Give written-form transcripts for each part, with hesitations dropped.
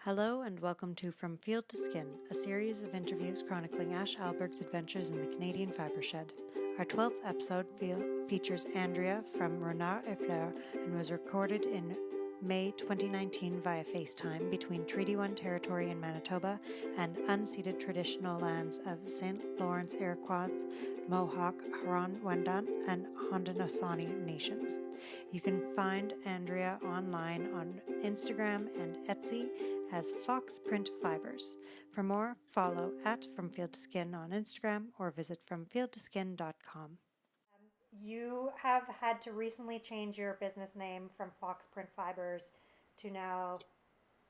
Hello and welcome to From Field to Skin, a series of interviews chronicling Ash Alberg's adventures in the Canadian fibre shed. Our 12th episode features Andrea from Renard et Fleur and was recorded in May 2019 via FaceTime between Treaty 1 territory in Manitoba and unceded traditional lands of St. Lawrence Iroquois, Mohawk, Huron-Wendat, and Haudenosaunee nations. You can find Andrea online on Instagram and Etsy as Fox Print Fibers. For more, follow at From Field to Skin on Instagram or visit fromfieldtoskin.com. You have had to recently change your business name from Fox Print Fibers to now.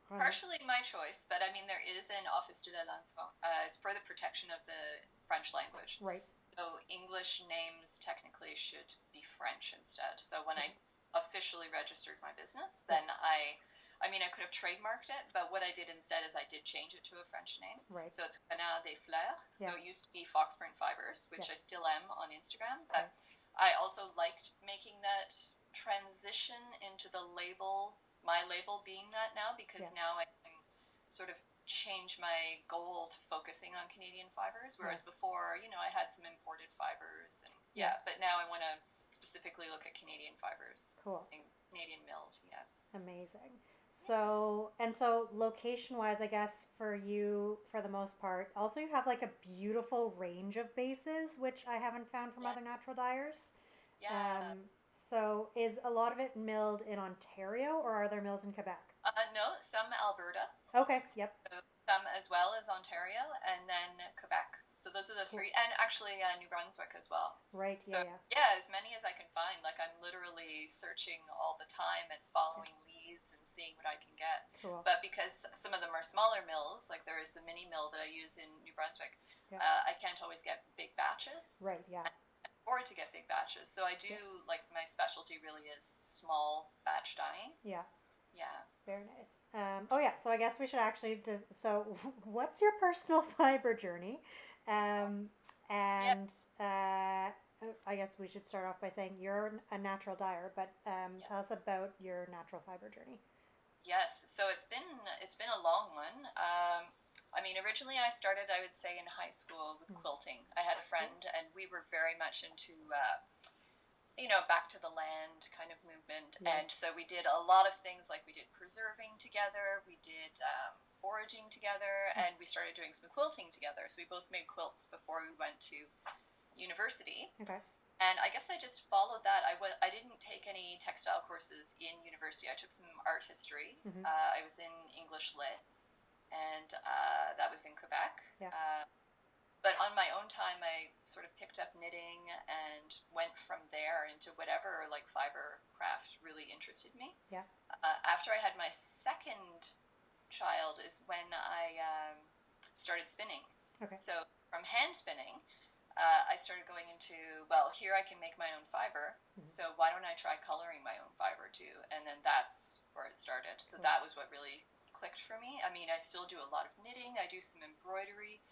Partially my choice, but I mean, there is an Office de la Langue Francaise. It's for the protection of the French language. Right. So English names technically should be French instead. So when I officially registered my business, then I could have trademarked it, but what I did instead is I did change it to a French name. Right. So it's Renard et Fleur. So it used to be Fox Print Fibers, which I still am on Instagram. But I also liked making that transition into the label, my label being that now, because now I can sort of change my goal to focusing on Canadian fibers, whereas before, I had some imported fibers, and but now I want to specifically look at Canadian fibers. Cool. And Canadian milled, Amazing. So location-wise, I guess for you, for the most part, also you have like a beautiful range of bases, which I haven't found from other natural dyers. Yeah. So is a lot of it milled in Ontario, or are there mills in Quebec? No, some Alberta. Okay, yep. So some as well as Ontario, and then Quebec. So those are the three, and actually New Brunswick as well. Right, so, as many as I can find. Like, I'm literally searching all the time and following leads and seeing what I can get. Cool. But because some of them are smaller mills, like there is the mini mill that I use in New Brunswick, I can't always get big batches. Right, yeah. Or to get big batches. So I do, like, my specialty really is small batch dyeing. Yeah. Yeah. Very nice. So I guess we should actually so what's your personal fiber journey? I guess we should start off by saying you're a natural dyer, but tell us about your natural fiber journey. Yes, so it's been a long one. Originally I started, I would say, in high school with quilting. I had a friend, and we were very much into back to the land kind of movement. Yes. And so we did a lot of things, like we did preserving together, we did foraging together, and we started doing some quilting together. So we both made quilts before we went to university. Okay. And I guess I just followed that. I didn't take any textile courses in university. I took some art history. Mm-hmm. I was in English Lit, and that was in Quebec. Yeah. But on my own time, I sort of picked up knitting and went from there into whatever, like, fiber craft really interested me. Yeah. After I had my second child is when I started spinning. Okay. So from hand spinning, I started going into, well, here I can make my own fiber, so why don't I try coloring my own fiber too? And then that's where it started. So that was what really clicked for me. I still do a lot of knitting. I do some embroidery.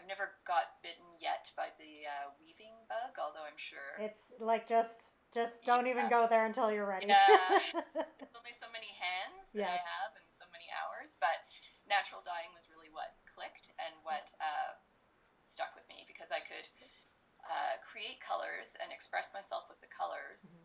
I've never got bitten yet by the weaving bug, although I'm sure it's like just don't even go there until you're ready. Yeah, there's only so many hands that I have and so many hours, but natural dyeing was really what clicked and what stuck with me, because I could create colors and express myself with the colors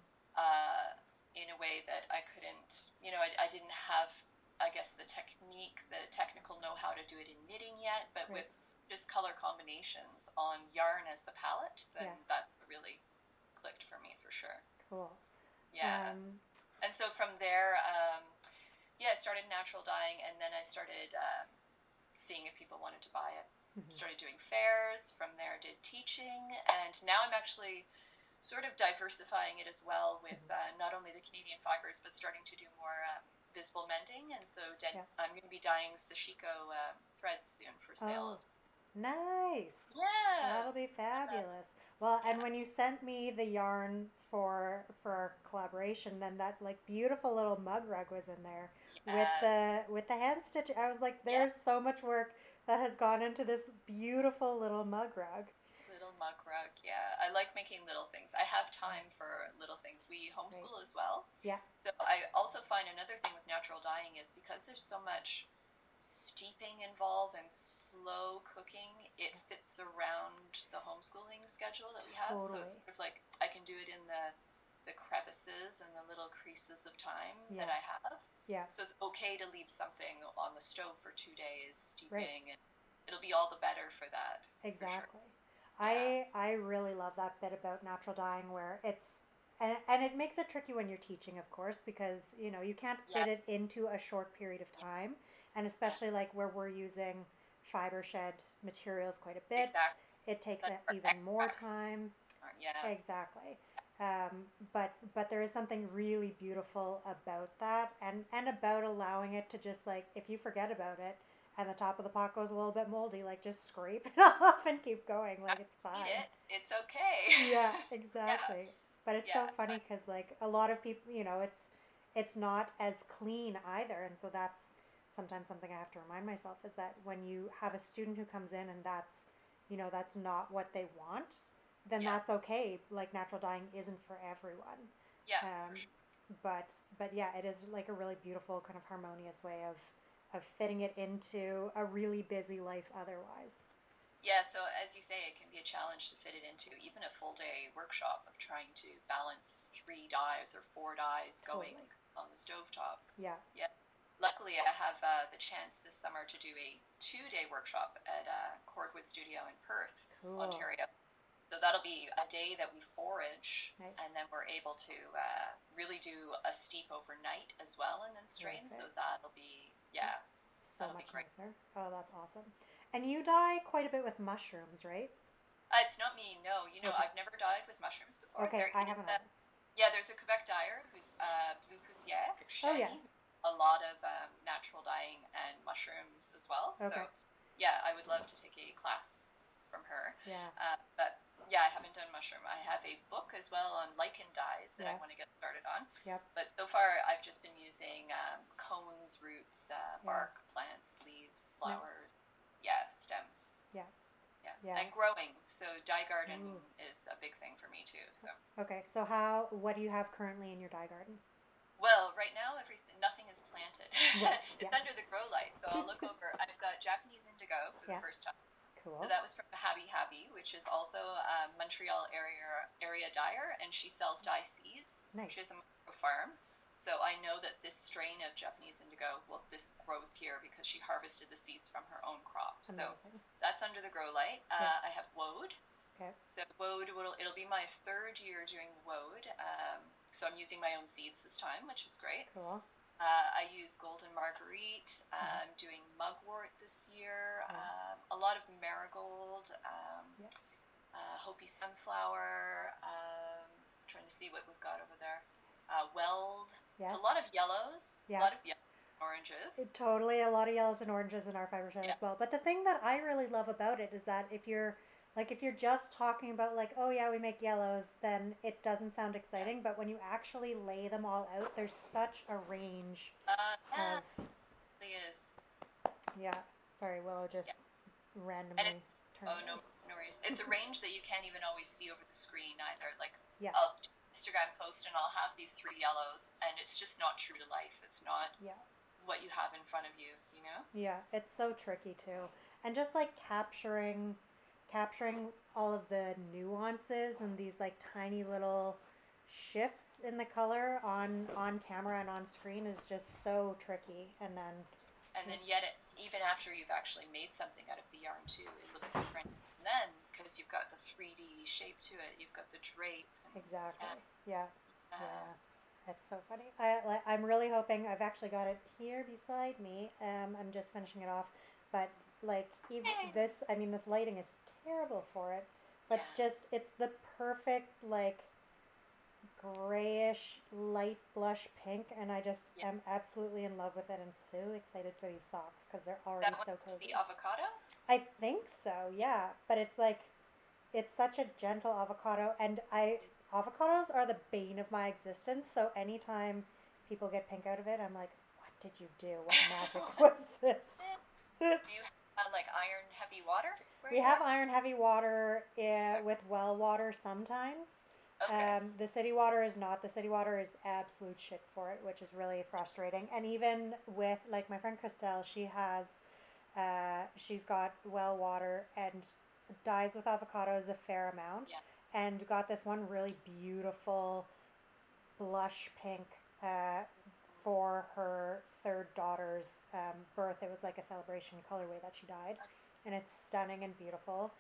in a way that I couldn't. I didn't have, I guess, the technical know-how to do it in knitting yet, but with just color combinations on yarn as the palette, then that really clicked for me for sure. Cool. Yeah. And so from there, I started natural dyeing, and then I started seeing if people wanted to buy it. Mm-hmm. Started doing fairs. From there, did teaching, and now I'm actually sort of diversifying it as well with not only the Canadian fibers, but starting to do more visible mending, and so I'm going to be dyeing sashiko threads soon for sales. Nice. Yeah. That'll be fabulous. Well, and when you sent me the yarn for our collaboration, then that, like, beautiful little mug rug was in there with the hand stitch. I was like, there's so much work that has gone into this beautiful little mug rug. Little mug rug. Yeah, I like making little things. I have time for little things. We Right. homeschool as well. Yeah. So I also find another thing with natural dyeing is because there's so much steeping involved and slow cooking, it fits around the homeschooling schedule that we have. So it's Totally. sort of like I can do it in the crevices and the little creases of time that Yeah. I have. Yeah. So it's okay to leave something on the stove for 2 days Right. steeping, and it'll be all the better for that, for sure. Exactly. Yeah. I really love that bit about natural dyeing where it's and it makes it tricky when you're teaching, of course, because you can't Yeah. fit it into a short period of time, and Yeah. especially like where we're using fiber shed materials quite a bit, Exactly. it takes But for even more extracts, time. yeah. Exactly. But there is something really beautiful about that, and about allowing it to just like if you forget about it and the top of the pot goes a little bit moldy, like just scrape it off and keep going. Like it's Eat fine. it. It's okay. Yeah, Yeah. exactly. But it's so Yeah. funny because like a lot of people, it's not as clean either, and so that's sometimes something I have to remind myself is that when you have a student who comes in and that's not what they want, then Yeah. that's okay. Like natural dyeing isn't for everyone. Yeah. For Um, sure. but yeah, it is like a really beautiful kind of harmonious way of fitting it into a really busy life otherwise. Yeah, so as you say, it can be a challenge to fit it into even a full day workshop of trying to balance 3 dyes or 4 dyes going Totally. on the stovetop. Yeah. Yeah. Luckily, I have the chance this summer to do a 2 day workshop at Cordwood Studio in Perth, Cool. Ontario. So that'll be a day that we forage, Nice. and then we're able to really do a steep overnight as well and then strain. So Perfect. that'll be, yeah, So that'll be much great. nicer. Oh, that's awesome. And you dye quite a bit with mushrooms, right? It's not me, no. Okay. I've never dyed with mushrooms before. Okay, There I is haven't a either. Yeah, there's a Quebec dyer who's Blue Poussière, Oh, yes. Shani, a lot of natural dyeing and mushrooms as well. Okay. So, yeah, I would love to take a class from her. Yeah. But yeah, I haven't done mushroom. I have a book as well on lichen dyes that I Yes. want to get started on. Yep. But so far, I've just been using cones, roots, Yeah. bark, plants, leaves, Nice. flowers, yeah, stems. Yeah. Yeah, Yeah. and growing. So dye Ooh. garden is a big thing for me too. So. Okay. So what do you have currently in your dye garden? Well, right now nothing is planted. Right. It's Yes. under the grow light, so I'll look over. I've got Japanese indigo for the Yeah. first time. So Cool. that was from Happy Happy, which is also a Montreal area dyer, and she sells dye seeds. She Nice. has a micro farm. So I know that this strain of Japanese indigo, well, this grows here because she harvested the seeds from her own crop. So Amazing. that's under the grow light. Yeah. I have woad. Okay. So woad it'll be my third year doing woad. So I'm using my own seeds this time, which is great. Cool. I use golden marguerite. Mm-hmm. I'm doing mugwort this year. Okay. A lot of marigold. Yeah. Hopi sunflower. Trying to see what we've got over there. Weld. It's Yes. a lot of yellows. A Yeah. lot of yellow oranges. Totally a lot of yellows and oranges in our fiber shed Yeah. as well. But the thing that I really love about it is that if you're just talking about like, oh yeah, we make yellows, then it doesn't sound Yeah. exciting. But when you actually lay them all out, there's such a range Yeah. of It is. yeah. Sorry, Willow Yeah. just And it randomly turned Oh, away. no worries. It's a range that you can't even always see over the screen either. Like Yeah, I'll do an Instagram post and I'll have these 3 yellows, and it's just not true to life. It's not yeah, what you have in front of you. You know? yeah. It's so tricky too, and just like capturing all of the nuances and these like tiny little shifts in the color on camera and on screen is just so tricky. And then And then yet, even after you've actually made something out of the yarn too, it looks different. And then because you've got the 3D shape to it, you've got the drape. And, exactly, yeah. yeah, Uh, yeah. That's so funny. I'm really hoping I've actually got it here beside me. I'm just finishing it off, but like even this, I mean, this lighting is terrible for it, but yeah. just it's the perfect like grayish light blush pink, and I just Yeah. am absolutely in love with it and so excited for these socks because they're already That so one's the cozy. avocado. I think so, yeah, but it's such a gentle avocado, and I avocados are the bane of my existence. So anytime people get pink out of it, I'm like, what did you do? What magic was this? Do you have like iron heavy water where We you have are? iron heavy water with well water sometimes. Okay. The city water is not. The city water is absolute shit for it, which is really frustrating. And even with like my friend Christelle, she's got well water and dyes with avocados a fair amount, Yeah. and got this one really beautiful blush pink uh, for her third daughter's birth. It was like a celebration colorway that she dyed, and it's stunning and beautiful.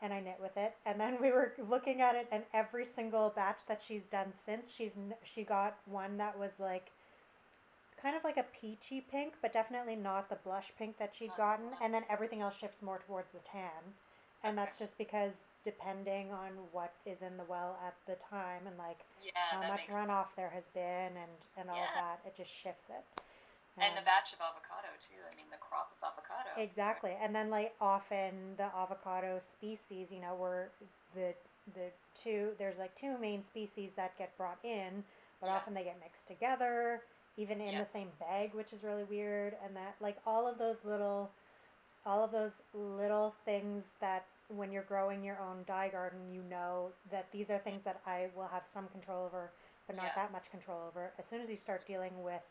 And I knit with it. And then we were looking at it, and every single batch that she's done since, she got one that was like kind of like a peachy pink, but definitely not the blush pink that she'd gotten. And then everything else shifts more towards the tan. And Okay. that's just because depending on what is in the well at the time and like Yeah, how that much makes runoff there has been and all of yeah. that, it just shifts it. And the batch of avocado too. I mean, the crop of avocado. Right? Exactly. And then like often the avocado species, were the the two there's like two main species that get brought in, but Yeah. often they get mixed together, even in Yeah. the same bag, which is really weird. And that like all of those little things that when you're growing your own dye garden, that these are things that I will have some control over, but not Yeah. that much control over. As soon as you start dealing with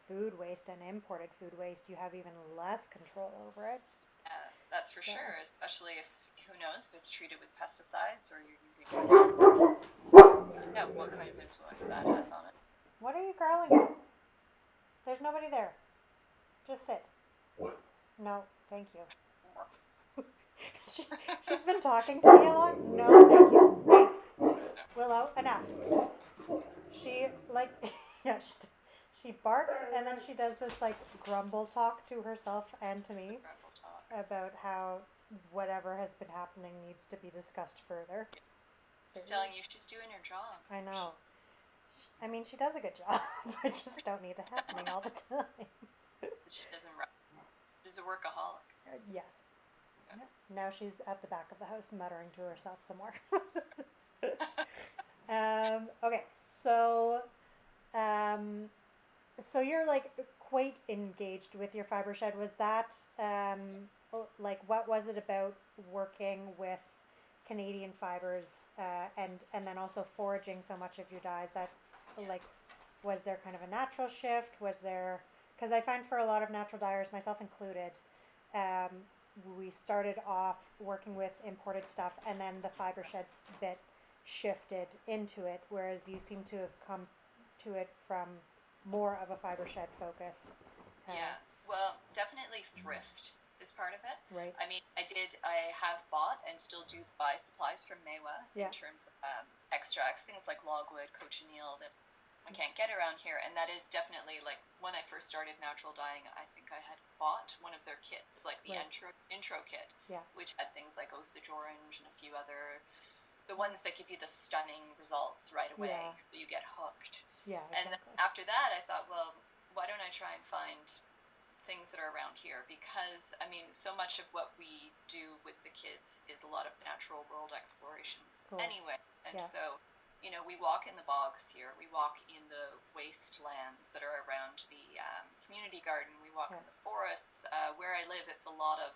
food waste and imported food waste, you have even less control over it. Yeah, that's for So, sure. Especially if who knows if it's treated with pesticides or you're using yeah, what kind of influence that has on it. what are you growling at? There's nobody there. Just sit. No, thank you. she, she's been talking to me a lot. No, thank you. Hey, Willow, enough. She, like, yeah, she barks and then she does this, like, grumble talk to herself and to me Gravel talk. about how whatever has been happening needs to be discussed further. She's telling you she's doing her job. I know. I mean, she does a good job. I just don't need it happening all the time. She doesn't. She's a workaholic. Yes. Yeah. Now she's at the back of the house muttering to herself somewhere. Okay, so um, so you're like quite engaged with your fiber shed. Was that like what was it about working with Canadian fibers and then also foraging so much of your dyes that like was there kind of a natural shift? Was there because I find for a lot of natural dyers, myself included, um, we started off working with imported stuff and then the fiber sheds bit shifted into it, whereas you seem to have come to it from more of a fiber shed focus. Yeah. Well, definitely thrift is part of it. Right. I mean, I have bought and still do buy supplies from Maewa in terms of extracts, things like logwood, cochineal that I can't get around here. And that is definitely like when I first started natural dyeing, I think I had bought one of their kits, like the intro kit, which had things like Osage orange and a few other, the ones that give you the stunning results right away, so you get hooked. Yeah, exactly. And then after that, I thought, well, why don't I try and find things that are around here? Because, I mean, so much of what we do with the kids is a lot of natural world exploration anyway. And so, we walk in the bogs here. We walk in the wastelands that are around the community garden. We walk in the forests. Where I live, it's a lot of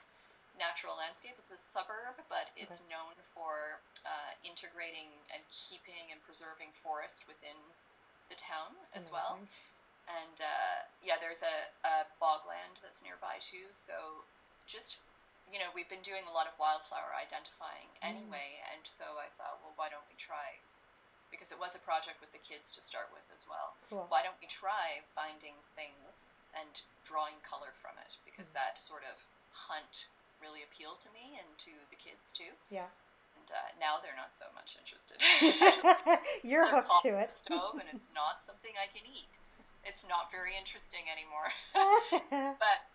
natural landscape. It's a suburb, but it's known for integrating and keeping and preserving forest within the town as well. And there's a bogland that's nearby too. So just, we've been doing a lot of wildflower identifying anyway. And so I thought, well, why don't we try? Because it was a project with the kids to start with as well. Cool. Why don't we try finding things and drawing color from it? Because that sort of hunt really appealed to me and to the kids too. Yeah. And now they're not so much interested. You're hooked to it. Stove, and it's not something I can eat. It's not very interesting anymore. But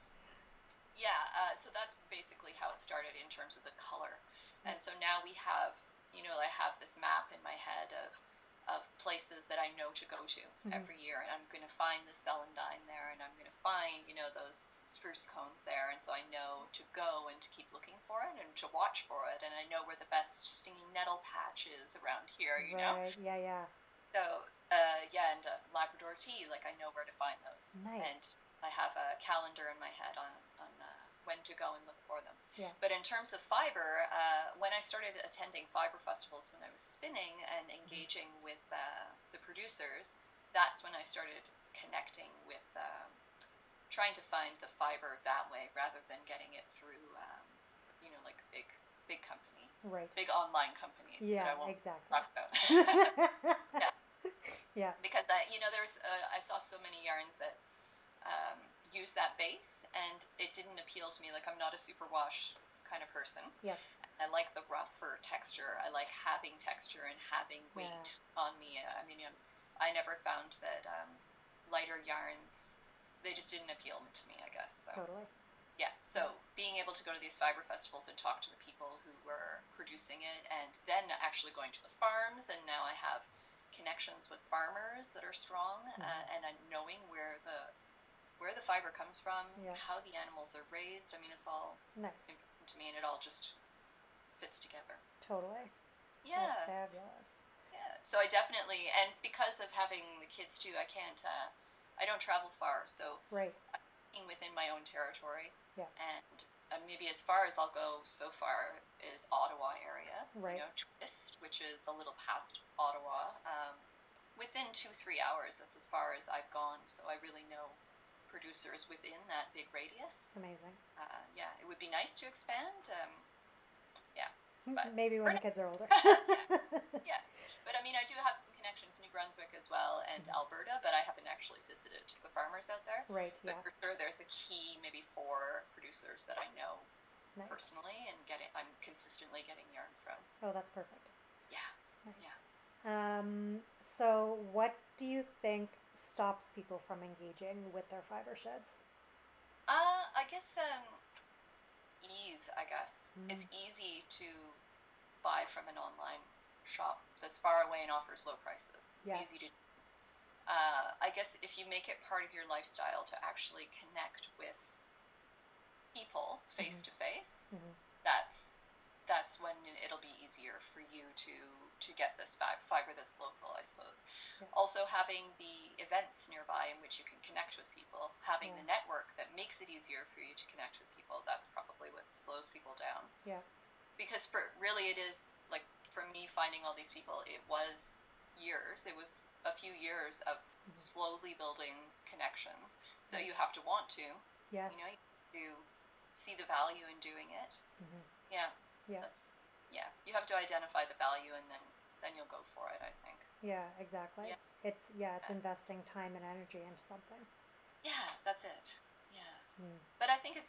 yeah, so that's basically how it started in terms of the color. And so now we have, I have this map in my head of places that I know to go to every year, and I'm going to find the celandine there, and I'm going to find, those spruce cones there, and so I know to go and to keep looking for it and to watch for it, and I know where the best stinging nettle patch is around here, Right, yeah. So, and Labrador tea, like I know where to find those. Nice. And I have a calendar in my head on when to go and look for them. Yeah. But in terms of fiber, when I started attending fiber festivals when I was spinning and engaging with the producers, that's when I started connecting with trying to find the fiber that way rather than getting it through, like big company, right, big online companies that I won't talk about. Yeah. Yeah. Because I saw so many yarns that use that base, and it didn't appeal to me. Like, I'm not a superwash kind of person. Yeah. I like the rougher texture. I like having texture and having weight on me. I mean, I never found that lighter yarns, they just didn't appeal to me, I guess. So. Totally. Yeah, so being able to go to these fiber festivals and talk to the people who were producing it, and then actually going to the farms, and now I have connections with farmers that are strong, and I'm knowing where the fiber comes from, how the animals are raised. I mean, it's all important to me, and it all just fits together. Totally. Yeah. That's fabulous. Yeah. So I definitely, and because of having the kids too, I can't. I don't travel far, so right. I'm within my own territory. Yeah. And maybe as far as I'll go so far is Ottawa area. Right. Twist, which is a little past Ottawa. Within 2-3 hours, that's as far as I've gone. So I really know producers within that big radius. Amazing. Yeah, it would be nice to expand. Yeah. But maybe when the kids are older. Yeah. But I mean, I do have some connections in New Brunswick as well and Alberta, but I haven't actually visited the farmers out there. Right, but for sure, there's a key, maybe 4 producers that I know personally, and I'm consistently getting yarn from. Oh, that's perfect. Yeah. Nice. Yeah. So what do you think stops people from engaging with their fiber sheds? I guess ease, I guess. It's easy to buy from an online shop that's far away and offers low prices. It's easy to I guess if you make it part of your lifestyle to actually connect with people face to face, that's when it'll be easier for you to get this fiber that's local, I suppose. Yeah. Also, having the events nearby in which you can connect with people, having the network that makes it easier for you to connect with people, that's probably what slows people down. Yeah. Because it is, like, for me, finding all these people, it was years. It was a few years of slowly building connections. So you have to want to. Yes. You have to see the value in doing it. Yeah. Yeah. You have to identify the value, and then you'll go for it, I think. Yeah, exactly. Yeah. It's investing time and energy into something. Yeah, that's it. But I think the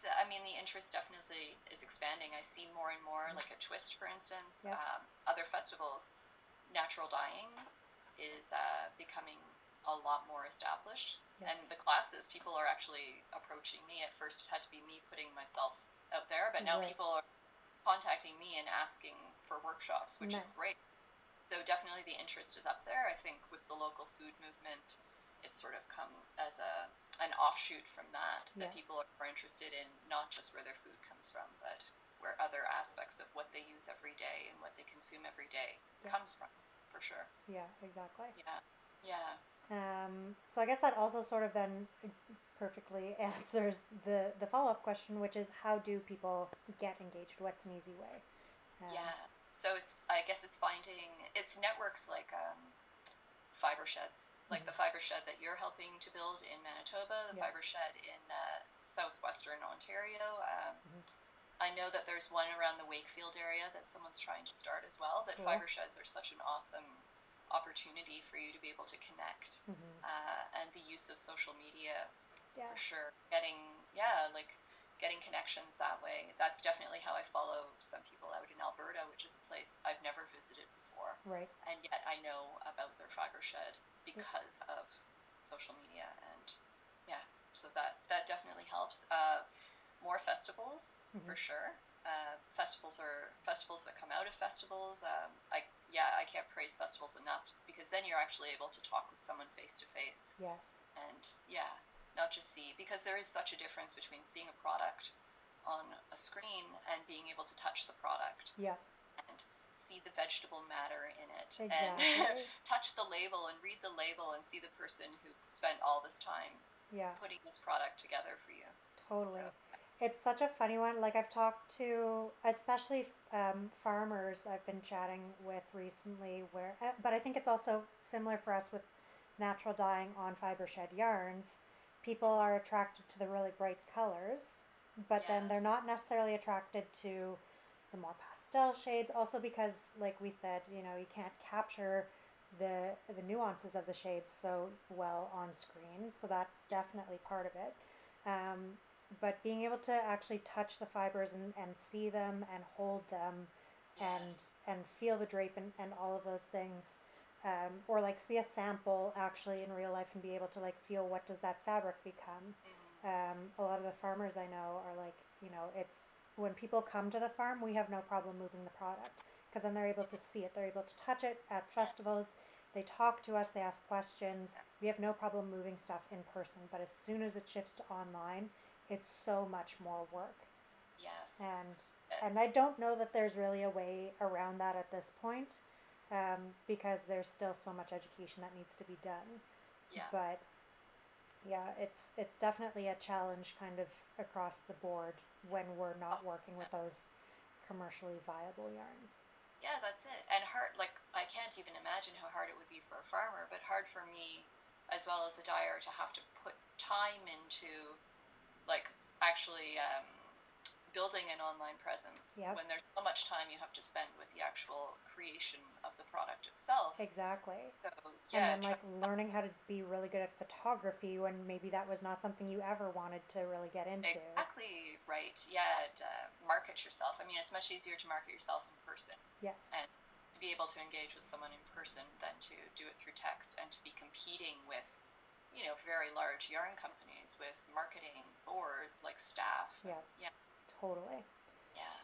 interest definitely is expanding. I see more and more, like at Twist, for instance, other festivals, natural dyeing is becoming a lot more established. Yes. And the classes, people are actually approaching me. At first, it had to be me putting myself out there, but now people are contacting me and asking for workshops, which is great. So definitely the interest is up there. I think with the local food movement, it's sort of come as an offshoot from that people are more interested in not just where their food comes from, but where other aspects of what they use every day and what they consume every day comes from, for sure. Yeah, exactly. Yeah. So I guess that also sort of then perfectly answers the follow-up question, which is, how do people get engaged? What's an easy way? So I guess it's networks like fiber sheds, like the fiber shed that you're helping to build in Manitoba, the fiber shed in southwestern Ontario. I know that there's one around the Wakefield area that someone's trying to start as well, but fiber sheds are such an awesome opportunity for you to be able to connect, and the use of social media, for sure. Getting connections that way. That's definitely how I follow some people out in Alberta, which is a place I've never visited before. Right. And yet I know about their fiber shed because of social media, and so that definitely helps. More festivals, for sure. Festivals that come out of festivals. I can't praise festivals enough, because then you're actually able to talk with someone face to face. Yes. And not just see, because there is such a difference between seeing a product on a screen and being able to touch the product. Yeah. And see the vegetable matter in it. Exactly. And touch the label and read the label and see the person who spent all this time putting this product together for you. Totally. It's such a funny one. Like I've talked to, especially farmers I've been chatting with recently, but I think it's also similar for us with natural dyeing on fiber shed yarns. People Hmm. are attracted to the really bright colors, but then they're Yes. not necessarily attracted to the more pastel shades. Also because, like we said, you can't capture the nuances of the shades so well on screen. So that's definitely part of it. Um, but being able to actually touch the fibers and see them and hold them and Yes. and feel the drape and all of those things, or like see a sample actually in real life and be able to like feel what does that fabric become. Hmm. A lot of the farmers I know are like, it's when people come to the farm, we have no problem moving the product because then they're able to see it, they're able to touch it at Yeah. festivals, they talk to us, they ask questions. We have no problem moving stuff in person, but as soon as it shifts to online, it's so much more work. Yes. And Uh, and I don't know that there's really a way around that at this point, because there's still so much education that needs to be done. yeah. But yeah, it's definitely a challenge kind of across the board when we're Oh, not working yeah. with those commercially viable yarns. Yeah, that's it. And hard, like, I can't even imagine how hard it would be for a farmer, but hard for me as well as the dyer to have to put time into, like, actually building an online presence Yep, when there's so much time you have to spend with the actual creation of the product itself. exactly. So, And yeah, then like learning how to be really good at photography when maybe that was not something you ever wanted to really get into. exactly right. Yeah, and, market yourself. I mean, it's much easier to market yourself in person Yes. and to be able to engage with someone in person than to do it through text and to be competing with, very large yarn companies with marketing board like staff and Yeah, yeah, totally. yeah,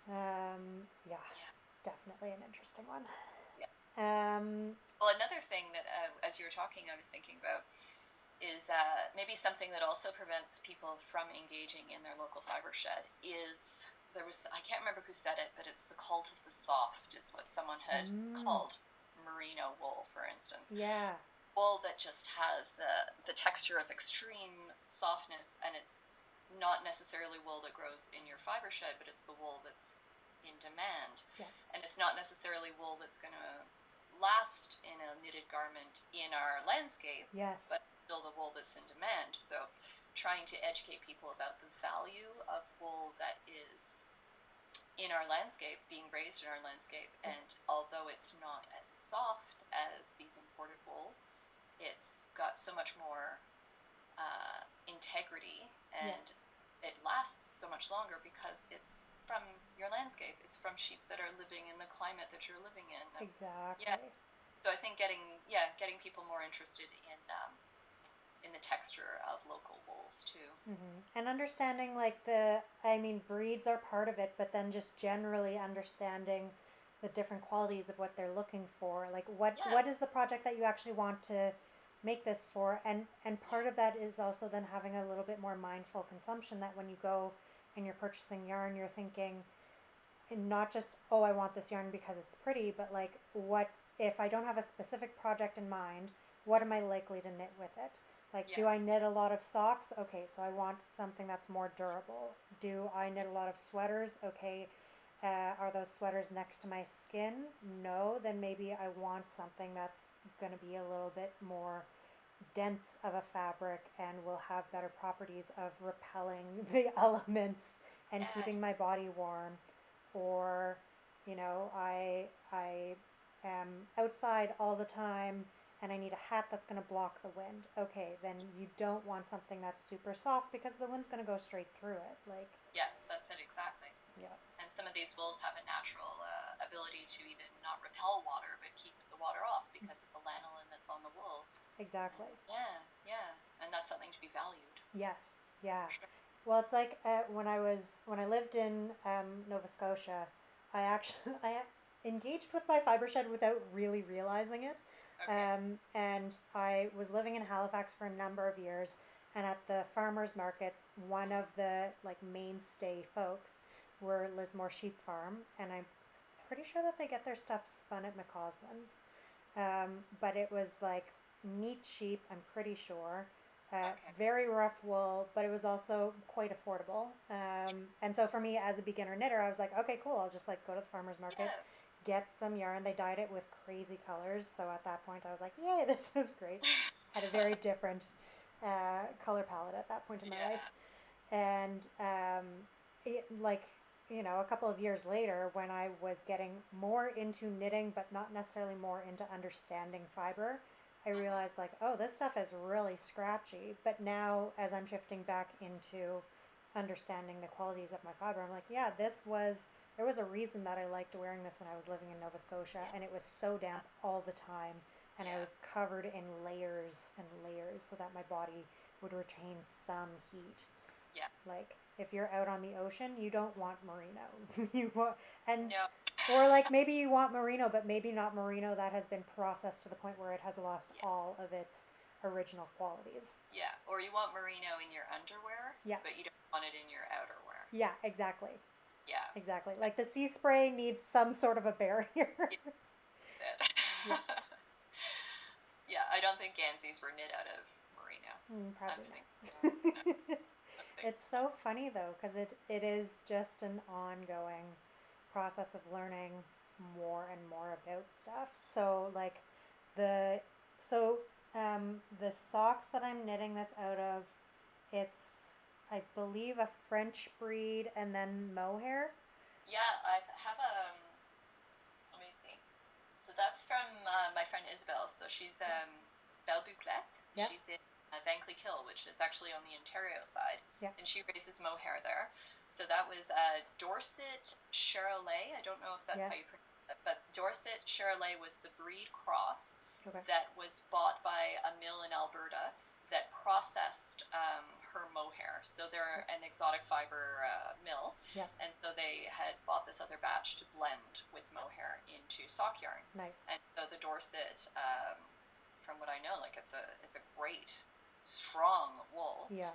Yeah, yeah, it's definitely an interesting one. yeah. Um, Well, another thing that as you were talking, I was thinking about is maybe something that also prevents people from engaging in their local fiber shed is there was I can't remember who said it, but it's the cult of the soft is what someone had mm, called merino wool, for instance. yeah, Wool that just has the texture of extreme softness, and it's not necessarily wool that grows in your fiber shed, but it's the wool that's in demand, yeah, and it's not necessarily wool that's going to last in a knitted garment in our landscape, yes, but still the wool that's in demand. So trying to educate people about the value of wool that is in our landscape, being raised in our landscape, yeah, and although it's not as soft as these imported wools, it's got so much more integrity, yeah, and it lasts so much longer because it's from your landscape. It's from sheep that are living in the climate that you're living in. And yeah, exactly. so I think getting people more interested in the texture of local wools too. And understanding like I mean, breeds are part of it, but then just generally understanding the different qualities of what they're looking for. Like Yeah, what is the project that you actually want to make this for? And yeah, part of that is also then having a little bit more mindful consumption that when you go and you're purchasing yarn, you're thinking, and not just, oh, I want this yarn because it's pretty, but like, what if I don't have a specific project in mind? What am I likely to knit with it? Like, do yeah, I knit a lot of socks? Okay, so I want something that's more durable. Do I knit a lot of sweaters? Okay, are those sweaters next to my skin? No, then maybe I want something that's going to be a little bit more dense of a fabric and will have better properties of repelling the elements and keeping yes, my body warm. Or I am outside all the time and I need a hat that's going to block the wind. Okay, then you don't want something that's super soft because the wind's going to go straight through it. Like, yeah. That's it exactly. yeah, And some of these wools have a natural ability to even not repel water, but keep the water off because of the lanolin that's on the wool. And exactly. yeah, yeah, and that's something to be valued Yes, for yeah. sure. Well, it's like when I lived in Nova Scotia, I actually I engaged with my fiber shed without really realizing it, Okay. and I was living in Halifax for a number of years, and at the farmers market, one of Mm-hmm. the like mainstay folks were Lismore Sheep Farm, and I'm pretty sure that they get their stuff spun at McCausland's, but it was like meat sheep. I'm pretty sure. Okay. Very rough wool, but it was also quite affordable. And so for me as a beginner knitter, I was like, okay, cool. I'll just like go to the farmer's market, Yeah. get some yarn. They dyed it with crazy colors. So at that point, I was like, yay, this is great. Had a very different color palette at that point in my life. Yeah. And like, a couple of years later, when I was getting more into knitting, but not necessarily more into understanding fiber, I Hmm. realized like, oh, this stuff is really scratchy. But now, as I'm shifting back into understanding the qualities of my fiber, I'm like, yeah, there was a reason that I liked wearing this when I was living in Nova Scotia, Yeah. and it was so damp all the time, and I Yeah. was covered in layers and layers so that my body would retain some heat. Yeah. Like if you're out on the ocean, you don't want merino. you want and No. or like maybe you want merino, but maybe not merino that has been processed to the point where it has lost Yeah. all of its original qualities. Yeah. Or you want merino in your underwear, Yeah. but you don't want it in your outerwear. Yeah, exactly. Yeah. Exactly. Like the sea spray needs some sort of a barrier. Yeah. That's yeah. it. Yeah. I don't think Ganseys were knit out of merino. I'm Probably thinking. No, not. I'm It's thinking. so funny though, because it is just an ongoing process of learning more and more about stuff. So like the so the socks that I'm knitting this out of, it's I believe a French breed and then mohair. Yeah. I have let me see. So that's from my friend Isabel. So she's Belle Bouclette. Yep. She's in Van Cleek Hill, which is actually on the Ontario side, Yep. and she raises mohair there. So that was Dorset Charolais. I don't know if that's Yes. how you pronounce it, but Dorset Charolais was the breed cross Okay. that was bought by a mill in Alberta that processed her mohair. So they're an exotic fiber mill, Yep. and so they had bought this other batch to blend with mohair into sock yarn. Nice. And so the Dorset, from what I know, like it's a great strong wool. Yeah.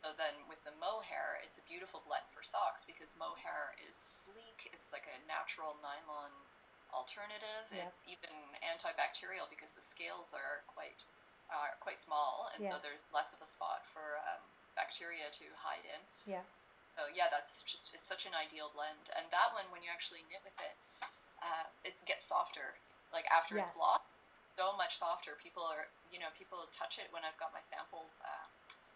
So then with the mohair, it's a beautiful blend for socks because mohair is sleek. It's like a natural nylon alternative. Yep. It's even antibacterial because the scales are quite small, and so Yeah. there's less of a spot for bacteria to hide in. Yeah. So yeah, it's such an ideal blend. And that one, when you actually knit with it gets softer. Like after it's Yes. blocked, so much softer. People touch it when I've got my samples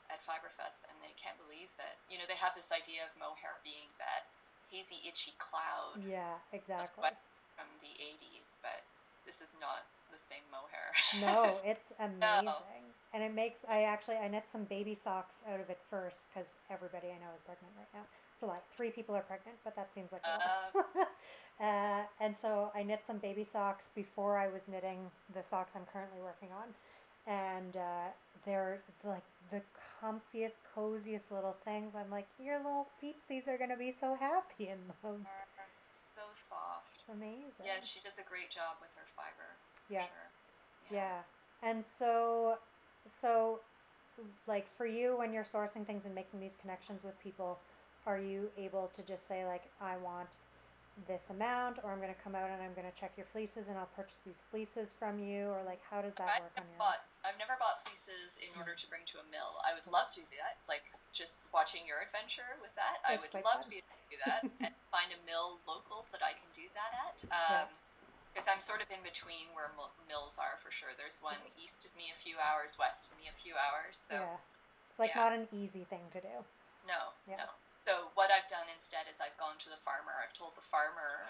at Fiberfest, and they can't believe that. They have this idea of mohair being that hazy, itchy cloud Yeah. of Exactly. sweat from the '80s, but this is not the same mohair. No, it's No. amazing. And it makes, I knit some baby socks out of it first because everybody I know is pregnant right now. So like 3 people are pregnant, but that seems like a Uh, lot. And so I knit some baby socks before I was knitting the socks I'm currently working on. And they're like the comfiest, coziest little things. I'm like, your little feetsies are going to be so happy in them. so soft. It's amazing. Yes, she does a great job with her fiber, for Yeah. sure. Yeah. Yeah. And so like for you when you're sourcing things and making these connections with people, are you able to just say like I want this amount, or I'm going to come out and I'm going to check your fleeces and I'll purchase these fleeces from you, or like how does that work on your end? I've never bought fleeces in order to bring to a mill. I would love to do that. Like just watching your adventure with that, I It's would quite love fun. to be able to do that and find a mill local that I can do that at. Yeah. Because I'm sort of in between where mills are for sure. There's one east of me a few hours, west of me a few hours. So Yeah. It's like yeah, not an easy thing to do. no, Yeah. no. So what I've done instead is I've gone to the farmer. I've told the farmer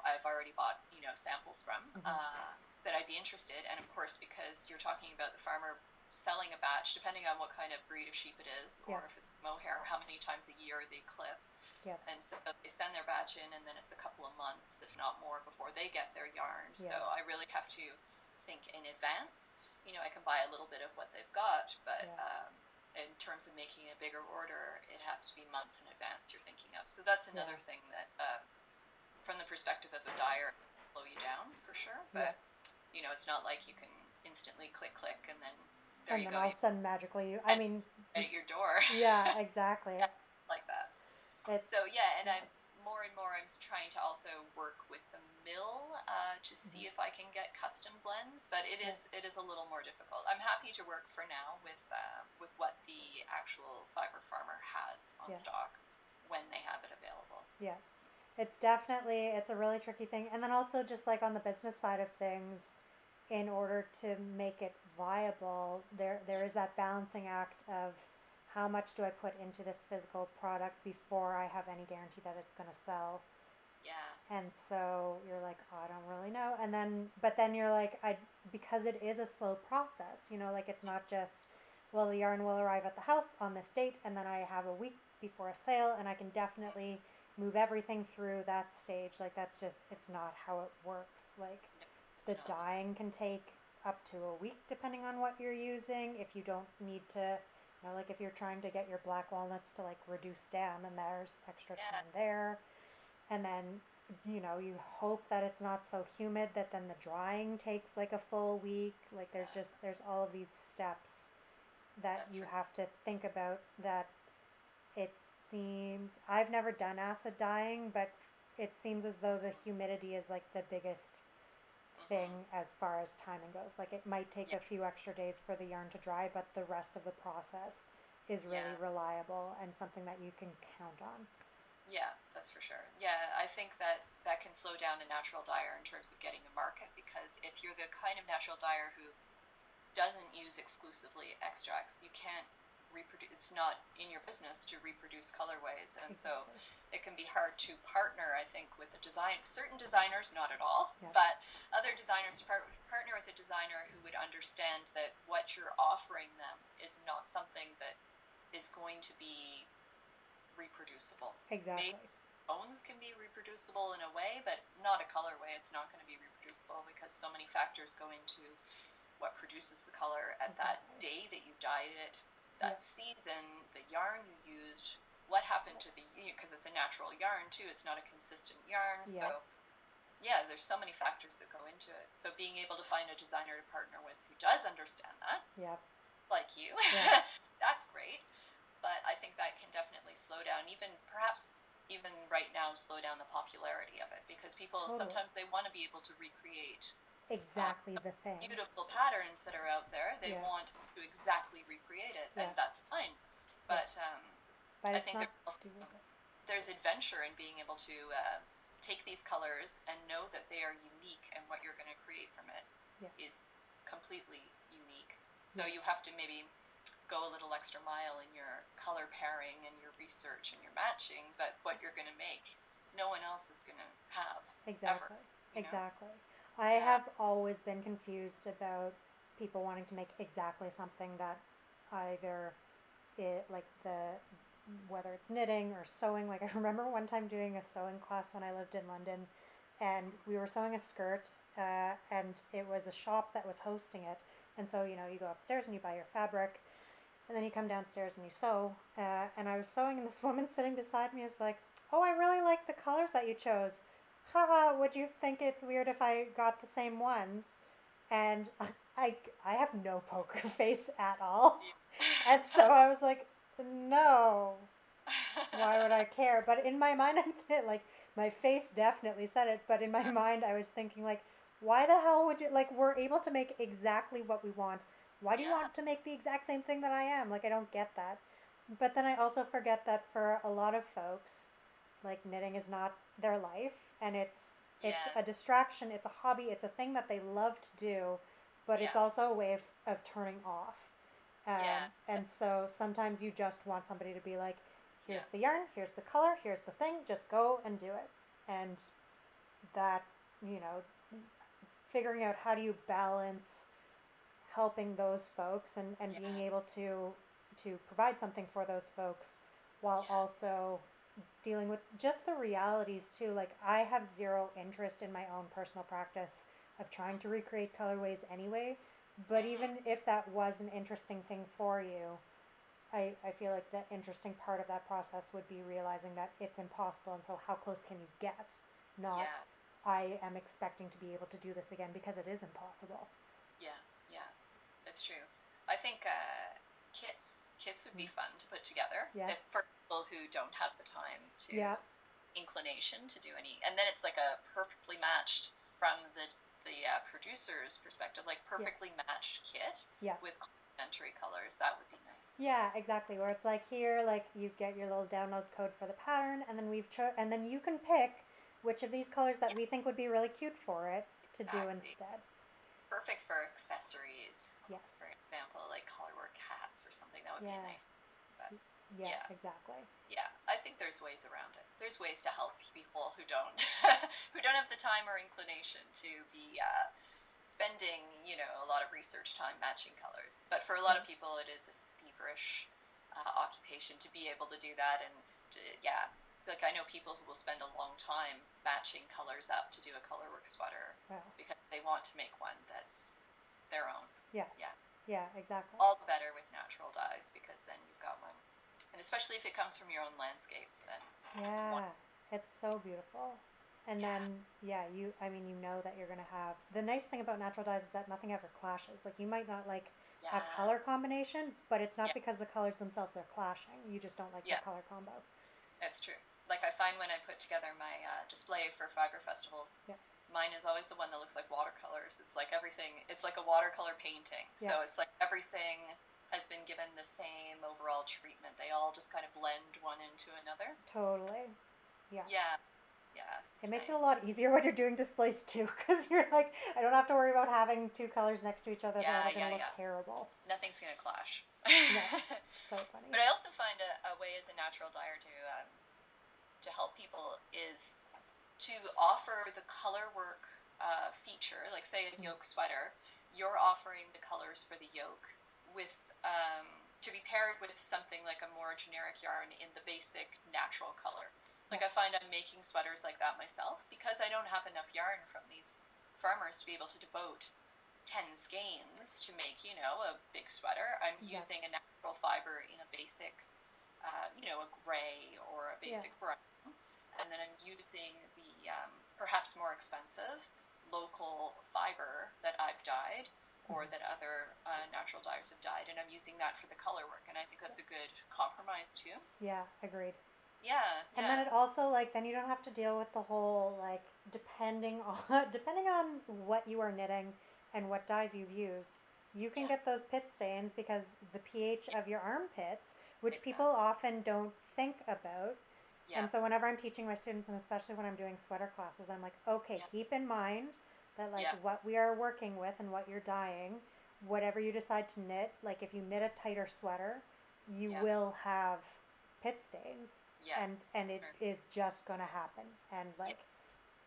I've already bought samples from Mm-hmm. that I'd be interested. And of course, because you're talking about the farmer selling a batch, depending on what kind of breed of sheep it is, Yeah. or if it's mohair, how many times a year they clip. Yeah. And so they send their batch in, and then it's a couple of months, if not more, before they get their yarn. Yes. So I really have to think in advance. I can buy a little bit of what they've got, but in terms of making a bigger order, it has to be months in advance you're thinking of. So that's another thing that, from the perspective of a dyer, slow you down for sure. But it's not like you can instantly click, and then there and you then go. all of a sudden magically I mean right at your door. yeah, exactly. Like that. It's So yeah, and I'm more more and more I'm trying to also work with the mill to see if I can get custom blends, but it is a little more difficult. I'm happy to work for now with what the actual fiber farmer has on stock when they have it available. Yeah. It's a really tricky thing. And then also just like on the business side of things, in order to make it viable, there is that balancing act of how much do I put into this physical product before I have any guarantee that it's going to sell. Yeah. And so you're like, oh, I don't really know. And then, but then you're like, because it is a slow process, like it's not just, well, the yarn will arrive at the house on this date, and then I have a week before a sale, and I can definitely move everything through that stage. Like it's not how it works. Like the dyeing can take up to a week depending on what you're using. If you don't need to, like if you're trying to get your black walnuts to like reduce down, then there's extra time there. And then you hope that it's not so humid that then the drying takes like a full week. Like there's all of these steps that you have to think about. That it seems, I've never done acid dyeing, but it seems as though the humidity is like the biggest thing as far as timing goes. Like it might take a few extra days for the yarn to dry, but the rest of the process is really reliable and something that you can count on. Yeah, that's for sure. Yeah, I think that can slow down a natural dyer in terms of getting a market, because if you're the kind of natural dyer who doesn't use exclusively extracts, you can't reproduce. It's not in your business to reproduce colorways, and so it can be hard to partner, I think, with a design. Certain designers, not at all, but other designers to partner with a designer who would understand that what you're offering them is not something that is going to be reproducible. Exactly. Maybe bones can be reproducible in a way, but not a colorway. It's not going to be reproducible because so many factors go into what produces the color at that day that you dyed it, that season, the yarn you used, what happened to because it's a natural yarn too. It's not a consistent yarn. So there's so many factors that go into it. So being able to find a designer to partner with who does understand that, like you, that's great. But I think that can definitely slow down, perhaps even right now, slow down the popularity of it, because people sometimes they want to be able to recreate exactly the thing. Beautiful patterns that are out there. They want to exactly recreate it, and that's fine. But I think there's adventure in being able to take these colors and know that they are unique, and what you're going to create from it is completely unique. So you have to maybe go a little extra mile in your color pairing and your research and your matching, but what you're going to make, no one else is going to have. Exactly. Ever, exactly. I have always been confused about people wanting to make exactly something that either whether it's knitting or sewing. Like I remember one time doing a sewing class when I lived in London, and we were sewing a skirt, and it was a shop that was hosting it. And so, you go upstairs and you buy your fabric, and then you come downstairs and you sew. And I was sewing, and this woman sitting beside me is like, oh, I really like the colors that you chose. Haha, would you think it's weird if I got the same ones? And I have no poker face at all. And so I was like, no, why would I care? But in my mind, I'm like, my face definitely said it, but in my mind, I was thinking, like, why the hell would you, like, we're able to make exactly what we want. Why do you want to make the exact same thing that I am? Like, I don't get that. But then I also forget that for a lot of folks, like, knitting is not their life, and it's a distraction, it's a hobby, it's a thing that they love to do, but it's also a way of turning off. And so sometimes you just want somebody to be like, here's the yarn, here's the color, here's the thing, just go and do it. And that, figuring out how do you balance helping those folks and being able to provide something for those folks while also dealing with just the realities too. Like I have zero interest in my own personal practice of trying to recreate colorways anyway, but even if that was an interesting thing for you, I feel like the interesting part of that process would be realizing that it's impossible, and so how close can you get? Not I am expecting to be able to do this again, because it is impossible. It's true. I think kits would be fun to put together, if for people who don't have the time to inclination to do any, and then it's like a perfectly matched from the producer's perspective, like perfectly matched kit Yeah. with complementary colors. That would be nice. Yeah, exactly. Where it's like here, like you get your little download code for the pattern, and then and then you can pick which of these colors that Yeah, we think would be really cute for it to do exactly. instead. Perfect for accessories, Yes. for example, like colorwork hats or something. That would be a Yeah. nice. But Yeah, yeah, exactly. yeah, I think there's ways around it. There's ways to help people who don't who don't have the time or inclination to be spending, a lot of research time matching colors. But for a lot Yeah. of people, it is a feverish occupation to be able to do that. And yeah, like I know people who will spend a long time matching colors up to do a colorwork sweater Wow. because they want to make one that's their own. Yes. Yeah. Yeah, exactly. All the better with natural dyes because then you've got one. And especially if it comes from your own landscape, then one. Yeah, it's so beautiful. And Yeah. then, yeah, I mean, you know that you're going to have. The nice thing about natural dyes is that nothing ever clashes. Like, you might not like a Yeah. color combination, but it's not Yeah. because the colors themselves are clashing. You just don't like the Yeah. color combo. That's true. Like I find when I put together my display for fiber festivals, Yeah. mine is always the one that looks like watercolors. It's like everything. It's like a watercolor painting. Yeah. So it's like everything has been given the same overall treatment. They all just kind of blend one into another. Totally. Yeah. Yeah. Yeah. It It's makes it a nice. lot easier when you're doing displays too, because you're like, I don't have to worry about having two colors next to each other that Yeah. are going to Yeah. look Yeah. terrible. Nothing's gonna clash. No. So funny. But I also find a way as a natural dyer to help people is to offer the color work feature, like say a yoke sweater, you're offering the colors for the yoke with to be paired with something like a more generic yarn in the basic natural color. Like I find I'm making sweaters like that myself because I don't have enough yarn from these farmers to be able to devote 10 skeins to make, a big sweater. I'm using a natural fiber in a basic, a gray or a basic brown, and then I'm using the perhaps more expensive local fiber that I've dyed or that other natural dyers have dyed, and I'm using that for the color work, and I think that's a good compromise too. Yeah, agreed. Yeah, And yeah. then it also like then you don't have to deal with the whole like depending on what you are knitting and what dyes you've used, you can get those pit stains because the pH of your armpits, which people Exactly. often don't think about. Yeah, And so whenever I'm teaching my students and especially when I'm doing sweater classes, I'm like, okay, yeah, keep in mind that like yeah, what we are working with and what you're dyeing, whatever you decide to knit, like if you knit a tighter sweater, you yeah, will have pit stains yeah, and it sure. is just gonna happen and Yeah, like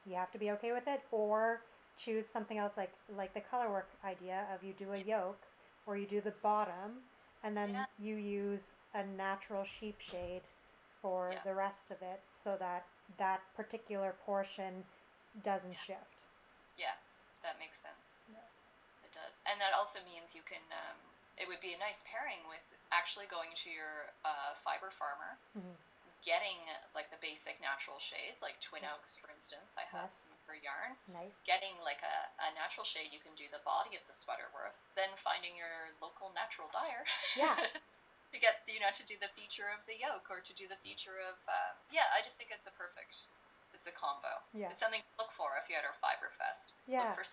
you have to be okay with it or choose something else like the color work idea of you do a yeah, yoke or you do the bottom and then yeah, you use a natural sheep shade for yeah, the rest of it so that that particular portion doesn't yeah, shift. yeah. That makes sense. It does, and that also means you can. It would be a nice pairing with actually going to your fiber farmer, Mm-hmm. getting like the basic natural shades, like Twin Yeah. Oaks, for instance. I have Yes. some of her yarn. Nice. Getting like a natural shade you can do the body of the sweater with, then finding your local natural dyer Yeah. to get to do the feature of the yoke or to do the feature of yeah. I just think it's a combo. Yeah. It's something to look for if you're at our Fiber Fest. Look Yeah. for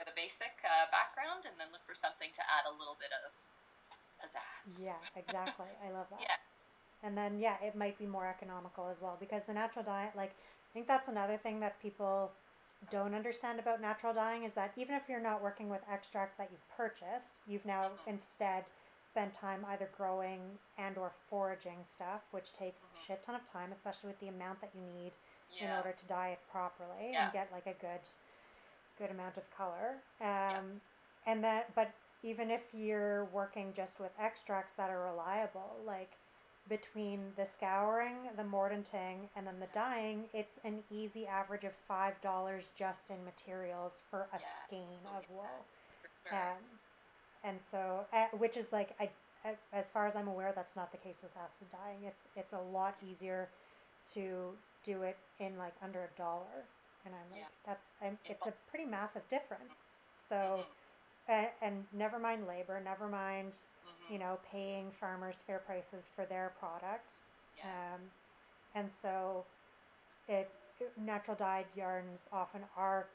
the basic background and then look for something to add a little bit of pizzazz. Yeah, exactly. I love that. Yeah, And then, yeah, it might be more economical as well because the natural dye, like, I think that's another thing that people don't understand about natural dyeing is that even if you're not working with extracts that you've purchased, you've now mm-hmm. instead spent time either growing and or foraging stuff, which takes a Mm-hmm. shit ton of time, especially with the amount that you need in Yeah, order to dye it properly yeah, and get like a good amount of color. yeah, And that, but even if you're working just with extracts that are reliable, like between the scouring, the mordanting, and then the yeah, dyeing, it's an easy average of $5 just in materials for a yeah. skein Oh of yeah, wool. for sure. Um, and so, which is like, as far as I'm aware, that's not the case with acid dyeing. It's a lot easier to do it in like under $1. And I'm like, Yeah. it's a pretty massive difference. So, Mm-hmm. and never mind labor, never mind, Mm-hmm. paying farmers fair prices for their products. Yeah. Um, and so natural dyed yarns often are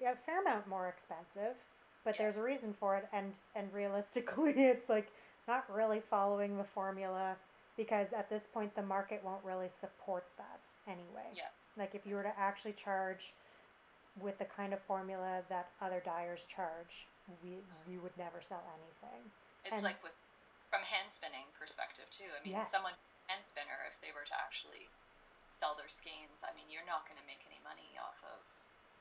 a fair amount more expensive, but Yeah. there's a reason for it, and realistically, it's like not really following the formula because at this point the market won't really support that anyway. Yeah. Like if you were It's to actually charge with the kind of formula that other dyers charge, we would never sell anything. it's And like with from hand spinning perspective too. I mean, yes, someone hand spinner, if they were to actually sell their skeins, I mean, you're not going to make any money off of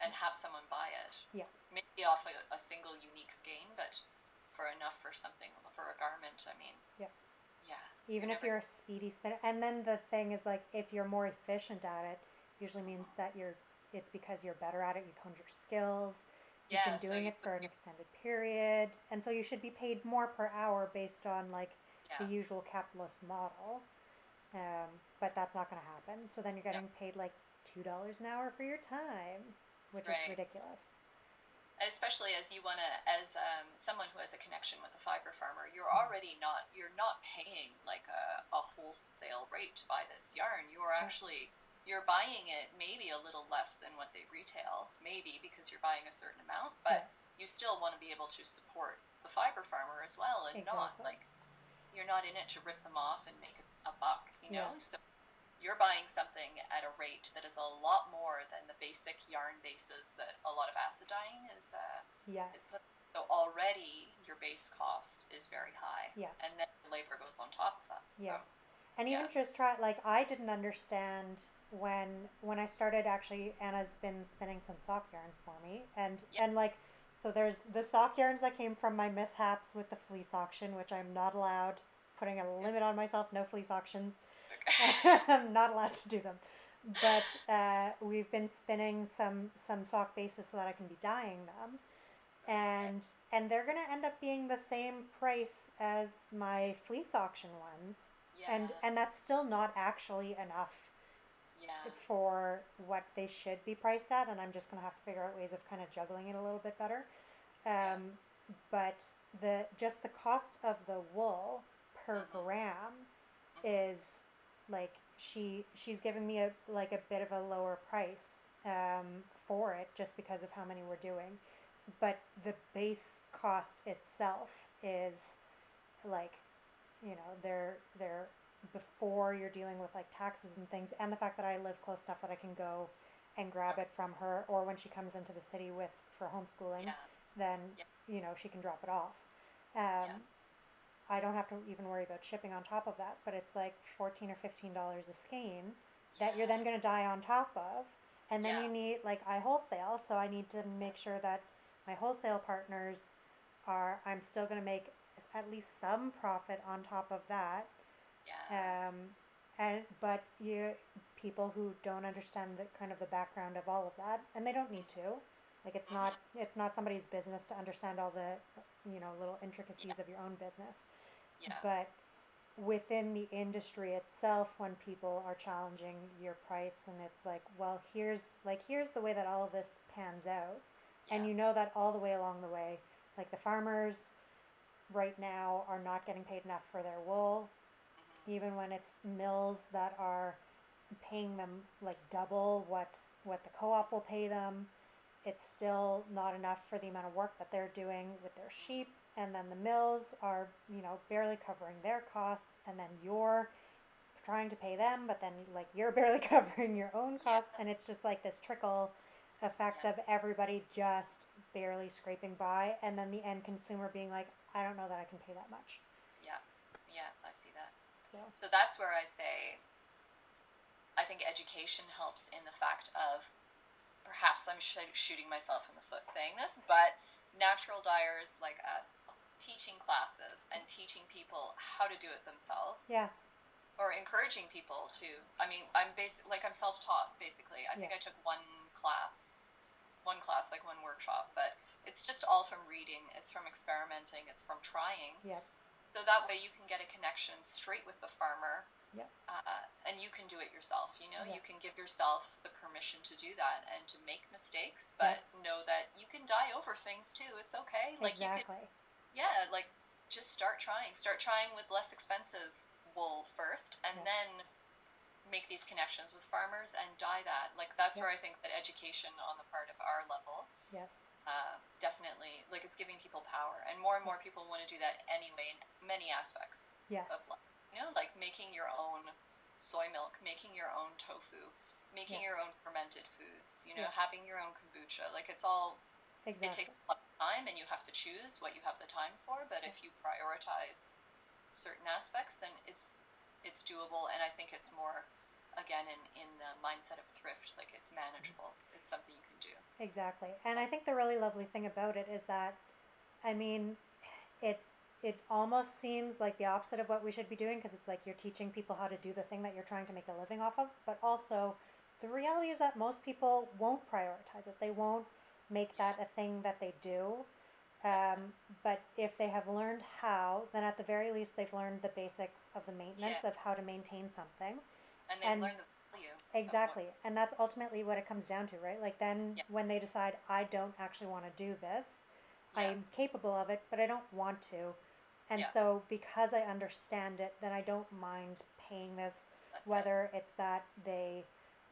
and have someone buy it. yeah, Maybe off a single unique skein, but for enough for something for a garment, I mean, yeah. yeah, Even you're if never. you're a speedy spinner, and then the thing is like if you're more efficient at it, usually means that it's because you're better at it. You've honed your skills. You've Yeah, been so doing you, it for an extended period, and so you should be paid more per hour based on like the yeah, usual capitalist model. Um, but that's not going to happen. So then you're no, getting paid like $2 an hour for your time, which is right. ridiculous. And especially as you want to, as someone who has a connection with a fiber farmer, Mm-hmm. you're not paying like a wholesale rate to buy this yarn. You're Yeah, actually, you're buying it maybe a little less than what they retail, maybe because you're buying a certain amount, yeah, but you still want to be able to support the fiber farmer as well and not exactly. like, you're not in it to rip them off and make a buck, you Yeah, know? So you're buying something at a rate that is a lot more than the basic yarn bases that a lot of acid dyeing is yes, put. So already your base cost is very high, yeah. and then labor goes on top of that. So Yeah. And even yeah, just try like I didn't understand when I started actually Anna's been spinning some sock yarns for me yeah, and like so there's the sock yarns that came from my mishaps with the fleece auction, which I'm not allowed, putting a yeah. limit on myself, no fleece auctions. Okay. I'm not allowed to do them. But we've been spinning some sock bases so that I can be dyeing them, Okay. and they're going to end up being the same price as my fleece auction ones, Yeah, and that's still not actually enough yeah, for what they should be priced at, and I'm just going to have to figure out ways of kind of juggling it a little bit better. yeah. um, but the just the cost of the wool per Mhm, gram mhm. is like she's giving me a like a bit of a lower price for it just because of how many we're doing, but the base cost itself is like they're before you're dealing with like taxes and things, and the fact that I live close enough that I can go and grab Okay. it from her, or when she comes into the city with for homeschooling, Yeah, then yeah, she can drop it off. um, yeah, I don't have to even worry about shipping on top of that, but it's like $14 or $15 a skein that you're then yeah, going to dye on top of, and then yeah, you need like I wholesale, so I need to make sure that my wholesale partners are I'm still going to make at least some profit on top of that. yeah, um, and but you people who don't understand the kind of the background of all of that, and they don't need to, like mhm, it's not somebody's business to understand all the little yeah, intricacies of your own business, yeah, but within the industry itself, when people are challenging your price, and it's like, well, here's the way that all of this pans out, and yeah, that all the way along the way, like the farmers right now are not getting paid enough for their wool, mhm, even when it's mills that are paying them like double what the co-op will pay them. It's still not enough for the amount of work that they're doing with their sheep, mhm. and then the mills are barely covering their costs, and then you're trying to pay them, but then like you're barely covering your own Yeah, costs, and it's just like this trickle effect yeah, of everybody just barely scraping by, and then the end consumer being like, I don't know that I can pay that much. yeah, yeah. I see that. So So that's where I say I think education helps in the fact of perhaps I'm shooting myself in the foot saying this, but natural dyers like us teaching classes and teaching people how to do it themselves yeah, or encouraging people to. I mean, I'm self-taught basically. I yeah, think I took one class, like one workshop, but it's just all from reading, it's from experimenting, it's from trying. yeah, So that way you can get a connection straight with the farmer, yeah, and you can do it yourself. You yes, can give yourself the permission to do that and to make mistakes, yep, but know that you can die over things too. It's okay. Like you could, exactly, yeah, like just start trying. Start trying with less expensive wool first, and yeah, then make these connections with farmers and dye that. Like that's Yep. where I think that education on the part of our level, Yes. definitely, like it's giving people power, and more people want to do that anyway in many aspects Yes. of life. You know, like making your own soy milk, making your own tofu, making Yeah. your own fermented foods. You know, Yeah. having your own kombucha. Like it's all. It Exactly. takes a lot of time, and you have to choose what you have the time for. But if you prioritize certain aspects, then it's doable, and I think it's more again in the mindset of thrift, like it's manageable, it's something you can do. Exactly. And I think the really lovely thing about it is that, I mean, it it almost seems like the opposite of what we should be doing, because it's like you're teaching people how to do the thing that you're trying to make a living off of, but also the reality is that most people won't prioritize it. They won't make Yeah, that a thing that they do. that's it. But if they have learned how, then at the very least they've learned the basics of the maintenance Yeah, of how to maintain something. and they've And learned the value of what. exactly. And that's ultimately what it comes down to, right? Like then Yeah, when they decide, I don't actually want to do this, yeah, I'm capable of it, but I don't want to. And yeah, so because I understand it, then I don't mind paying this, that's it. whether it's that they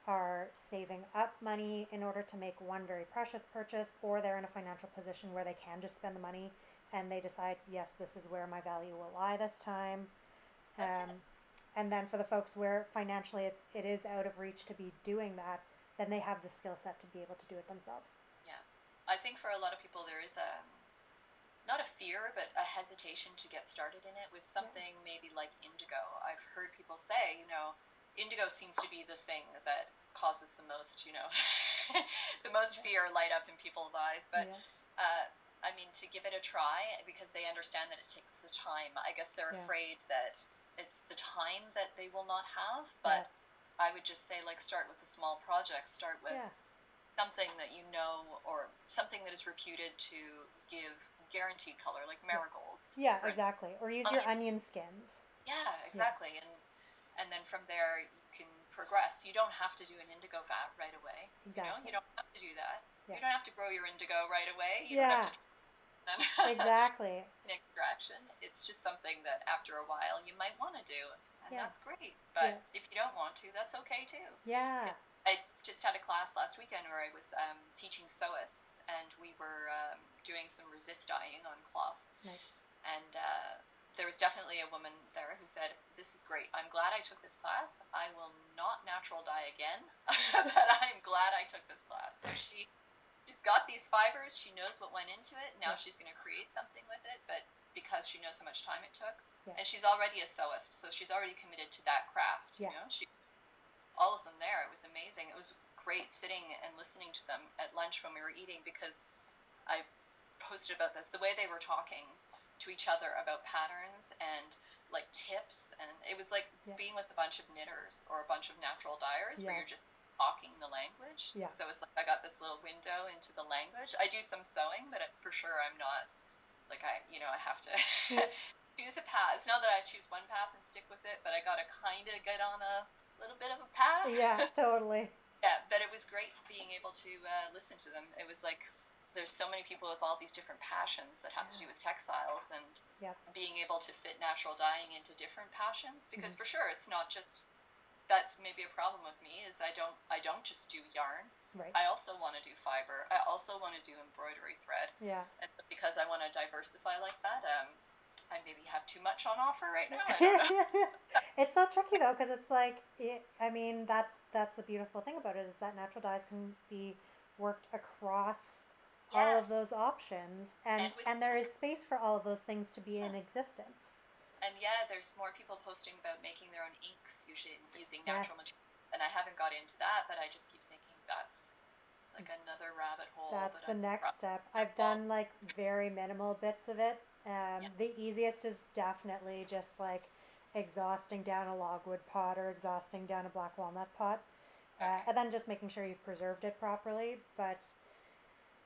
are saving up money in order to make one very precious purchase, or they're in a financial position where they can just spend the money and they decide, yes, this is where my value will lie this time. That's Um, it. and then for the folks where financially it is out of reach to be doing that, then they have the skill set to be able to do it themselves. Yeah, I think for a lot of people there is a not a fear, but a hesitation to get started in it with Yeah. something maybe like indigo. I've heard people say, you know, indigo seems to be the thing that causes the most, you know, the most Yeah. fear light up in people's eyes. But Yeah. I mean, to give it a try because they understand that it takes the time. I guess they're Yeah. afraid that it's the time that they will not have. Yeah. But I would just say, like, start with a small project. Start with Yeah. something that you know, or something that is reputed to give guaranteed color, like Yeah. marigolds. Yeah, For instance. exactly. Or use your onion skins. Yeah, Yeah. exactly. And then from there you can progress. You don't have to do an indigo vat right away. You know, Exactly. you don't have to do that. Yeah. You don't have to grow your indigo right away. You don't have Yeah. to Exactly. an extraction. It's just something that after a while you might want to do, and Yeah. that's great. Yeah. But if you don't want to, that's okay too. Yeah. 'Cause I just had a class last weekend where I was teaching sewists, and we were doing some resist dyeing on cloth. Nice. And there was definitely a woman there who said, "This is great. I'm glad I took this class. I will not natural dye again, but I'm glad I took this class." So she's got these fibers. She knows what went into it. Now Yeah. she's going to create something with it, but because she knows how much time it took, Yeah. and she's already a sewist, so she's already committed to that craft. You Yes. know, she all of them there. It was amazing. It was great sitting and listening to them at lunch when we were eating because I posted about this. The way they were talking to each other about patterns and like tips, and it was like Yeah. being with a bunch of knitters or a bunch of natural dyers where Yes. you're just talking the language. Yeah. So it's like I got this little window into the language. I do some sewing, but for sure I'm not like I have to choose a path. It's not that I choose one path and stick with it, but I gotta kind of get on a little bit of a path. Yeah, totally. Yeah, but it was great being able to listen to them. It was like there's so many people with all these different passions that have to do with textiles, and Yeah. being able to fit natural dyeing into different passions, because Mhm. for sure it's not just that's maybe a problem with me is I don't just do yarn. Right. I also want to do fiber. I also want to do embroidery thread. Yeah. And because I want to diversify like that, I maybe have too much on offer right now. I don't know. It's so tricky though, because it's like I mean that's the beautiful thing about it, is that natural dyes can be worked across all of Yes. those options, And with and there is space for all of those things to be in existence. and yeah, there's more people posting about making their own inks using Yes. natural materials. And I haven't got into that, but I just keep thinking that's like another rabbit hole. That's that the I'm next step. I've well, done like very minimal bits of it. yeah, The easiest is definitely just like exhausting down a logwood pot or exhausting down a black walnut pot, okay, and then just making sure you've preserved it properly. But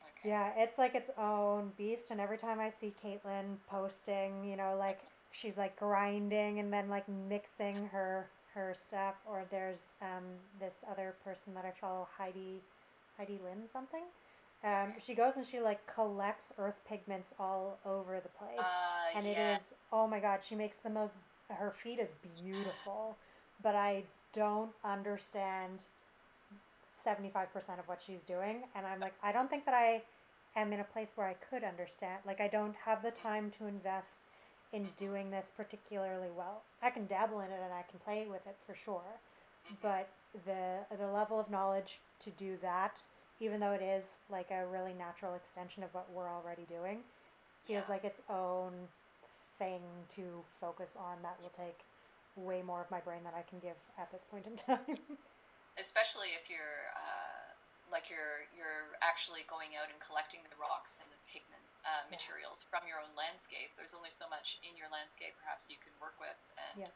okay, yeah, it's like its own beast. And every time I see Caitlin posting, like she's like grinding and then like mixing her stuff. Or there's this other person that I follow, Heidi Lynn something. okay. She goes and she like collects earth pigments all over the place, and it Yeah, is, oh my god, she makes the most. Her feet is beautiful, but I don't understand 75% of what she's doing, and I'm like, I don't think that I am in a place where I could understand. Like, I don't have the time to invest in doing this particularly well. I can dabble in it and I can play with it for sure, but the level of knowledge to do that, even though it is like a really natural extension of what we're already doing, feels like its own thing to focus on that will take way more of my brain than I can give at this point in time. Especially if you're like you're actually going out and collecting the rocks and the pigment materials from your own landscape. There's only so much in your landscape perhaps you can work with, and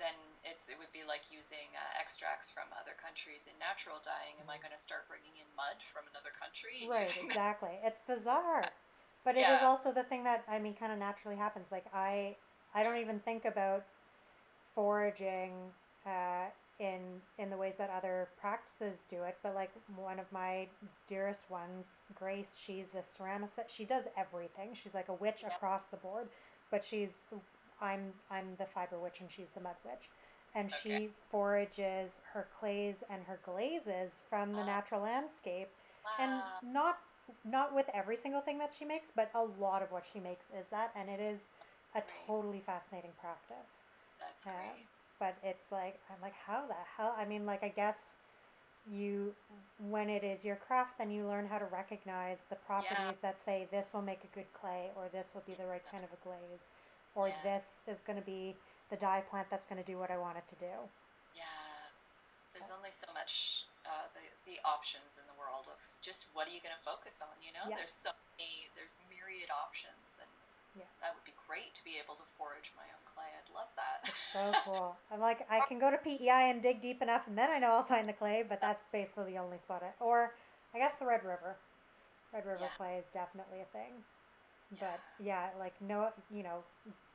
then it would be like using extracts from other countries in natural dyeing. Am I going to start bringing in mud from another country? Right, exactly. It's bizarre, but it is also the thing that, I mean, kind of naturally happens. Like, I don't even think about foraging uh, in the ways that other practices do it. But like one of my dearest ones, Grace, she's a ceramicist. She does everything. She's like a witch across the board. But I'm the fiber witch and she's the mud witch. And she forages her clays and her glazes from the natural landscape, and not with every single thing that she makes, but a lot of what she makes is that, and it is a totally fascinating practice. That's great. But it's like, I'm like, how the hell? I mean, like, I guess when it is your craft, then you learn how to recognize the properties that say this will make a good clay, or this will be the right kind of a glaze, or this is going to be the dye plant that's going to do what I want it to do. Yeah, there's only so much the options in the world of just what are you going to focus on, you know? There's myriad options, and that would be great to be able to forage my own clay. I'd love that. It's so cool. I'm like, I can go to PEI and dig deep enough, and then I know I'll find the clay, but that's basically the only spot or I guess the Red River. Red River clay is definitely a thing. But like, no,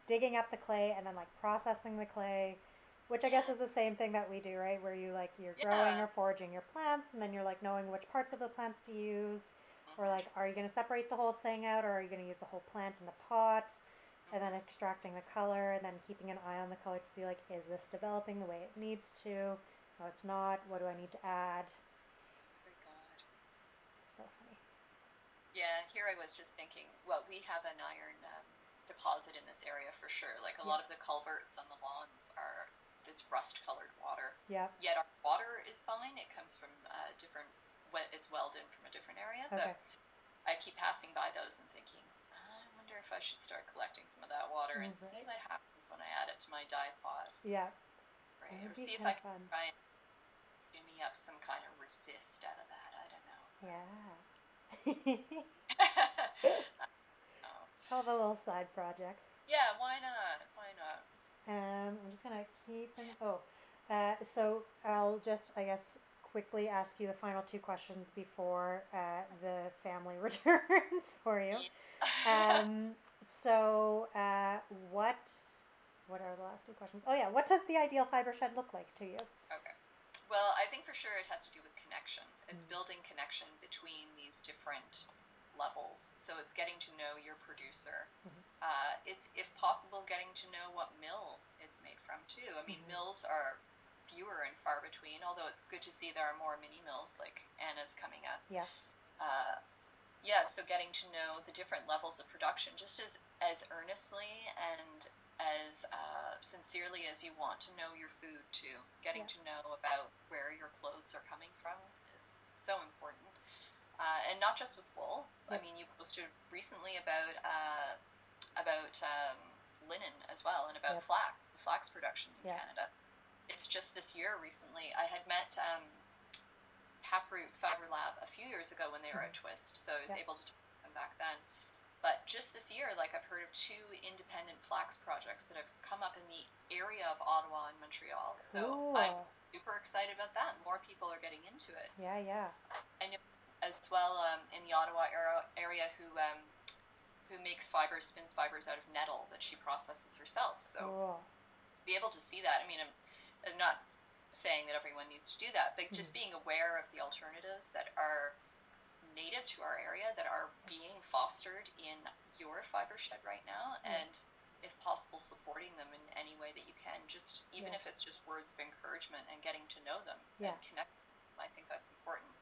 digging up the clay and then like processing the clay, which I guess is the same thing that we do, right? Where you're growing or foraging your plants, and then you're like knowing which parts of the plants to use, or like, are you going to separate the whole thing out, or are you going to use the whole plant in the pot, and then extracting the color, and then keeping an eye on the color to see like, is this developing the way it needs to? No, it's not. What do I need to add? Very good. So funny. Yeah, here I was just thinking, well, we have an iron deposit in this area for sure. Like a lot of the culverts on the lawns it's rust-colored water. Yeah. Yet our water is fine. It comes from it's welled in from a different area. But I keep passing by those and thinking, I wonder if I should start collecting some of that water and see what happens when I add it to my dye pot. Yeah. Right. Or see if I can try and jimmy up some kind of resist out of that. I don't know. All the little side projects. Yeah, why not? Why not? I'm just gonna keep. So I'll just, I guess, quickly ask you the final two questions before the family returns for you. So what are the last two questions? Oh yeah, what does the ideal fiber shed look like to you? Okay. Well, I think for sure it has to do with connection. It's building connection between these different levels. So it's getting to know your producer. It's, if possible, getting to know what mill it's made from too. I mean, mills are fewer and far between, although it's good to see there are more mini mills like Anna's coming up. So getting to know the different levels of production just as earnestly and as sincerely as you want to know your food too. Getting to know about where your clothes are coming from is so important. And not just with wool. I mean, you posted recently about linen as well, and about flax production in Canada. It's just this year recently. I had met Taproot Fiber Lab a few years ago when they were at Twist, so I was able to talk to them back then. But just this year, like, I've heard of 2 independent flax projects that have come up in the area of Ottawa and Montreal. So I'm super excited about that. More people are getting into it. I know as well in the Ottawa area who makes spins fibers out of nettle that she processes herself. So be able to see that. I mean, I'm not saying that everyone needs to do that, but just being aware of the alternatives that are native to our area, that are being fostered in your fiber shed right now, and if possible, supporting them in any way that you can, just even if it's just words of encouragement and getting to know them and connect. I think that's important.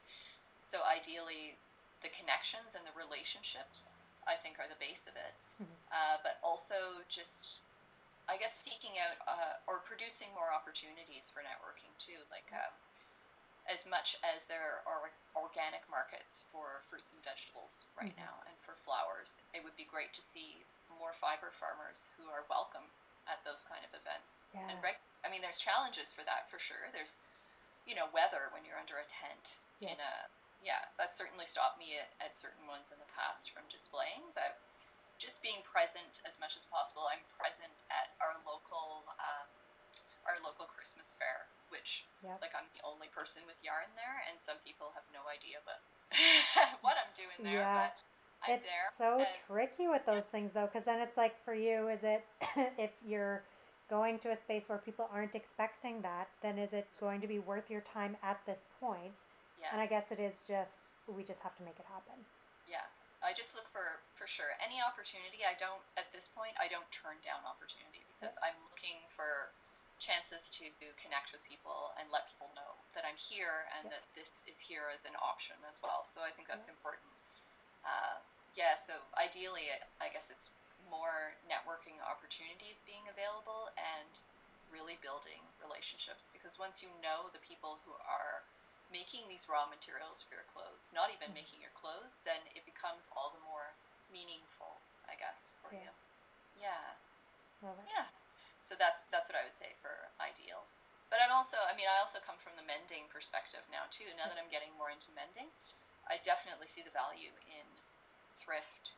So ideally, the connections and the relationships, I think, are the base of it. But also just, I guess, seeking out or producing more opportunities for networking too. Like as much as there are organic markets for fruits and vegetables right now and for flowers, it would be great to see more fiber farmers who are welcome at those kind of events. And I mean, there's challenges for that for sure. There's, weather when you're under a tent in a, that certainly stopped me at certain ones in the past from displaying, but just being present as much as possible. I'm present at our local Christmas fair, which like I'm the only person with yarn there, and some people have no idea what I'm doing there, but I'm it's there. so tricky with those things though, because then it's like for you, is it if you're going to a space where people aren't expecting that, then is it going to be worth your time at this point? Yes. And I guess it is just, we just have to make it happen. Yeah. I just look for sure any opportunity. I don't, at this point, I don't turn down opportunity because I'm looking for chances to connect with people and let people know that I'm here and that this is here as an option as well. So I think that's important. So ideally, I guess it's more networking opportunities being available and really building relationships, because once you know the people who are making these raw materials for your clothes, not even making your clothes, then it becomes all the more meaningful, I guess, for you. Yeah. Love it. Yeah. So that's what I would say for ideal. But I also come from the mending perspective now too. Now that I'm getting more into mending, I definitely see the value in thrift.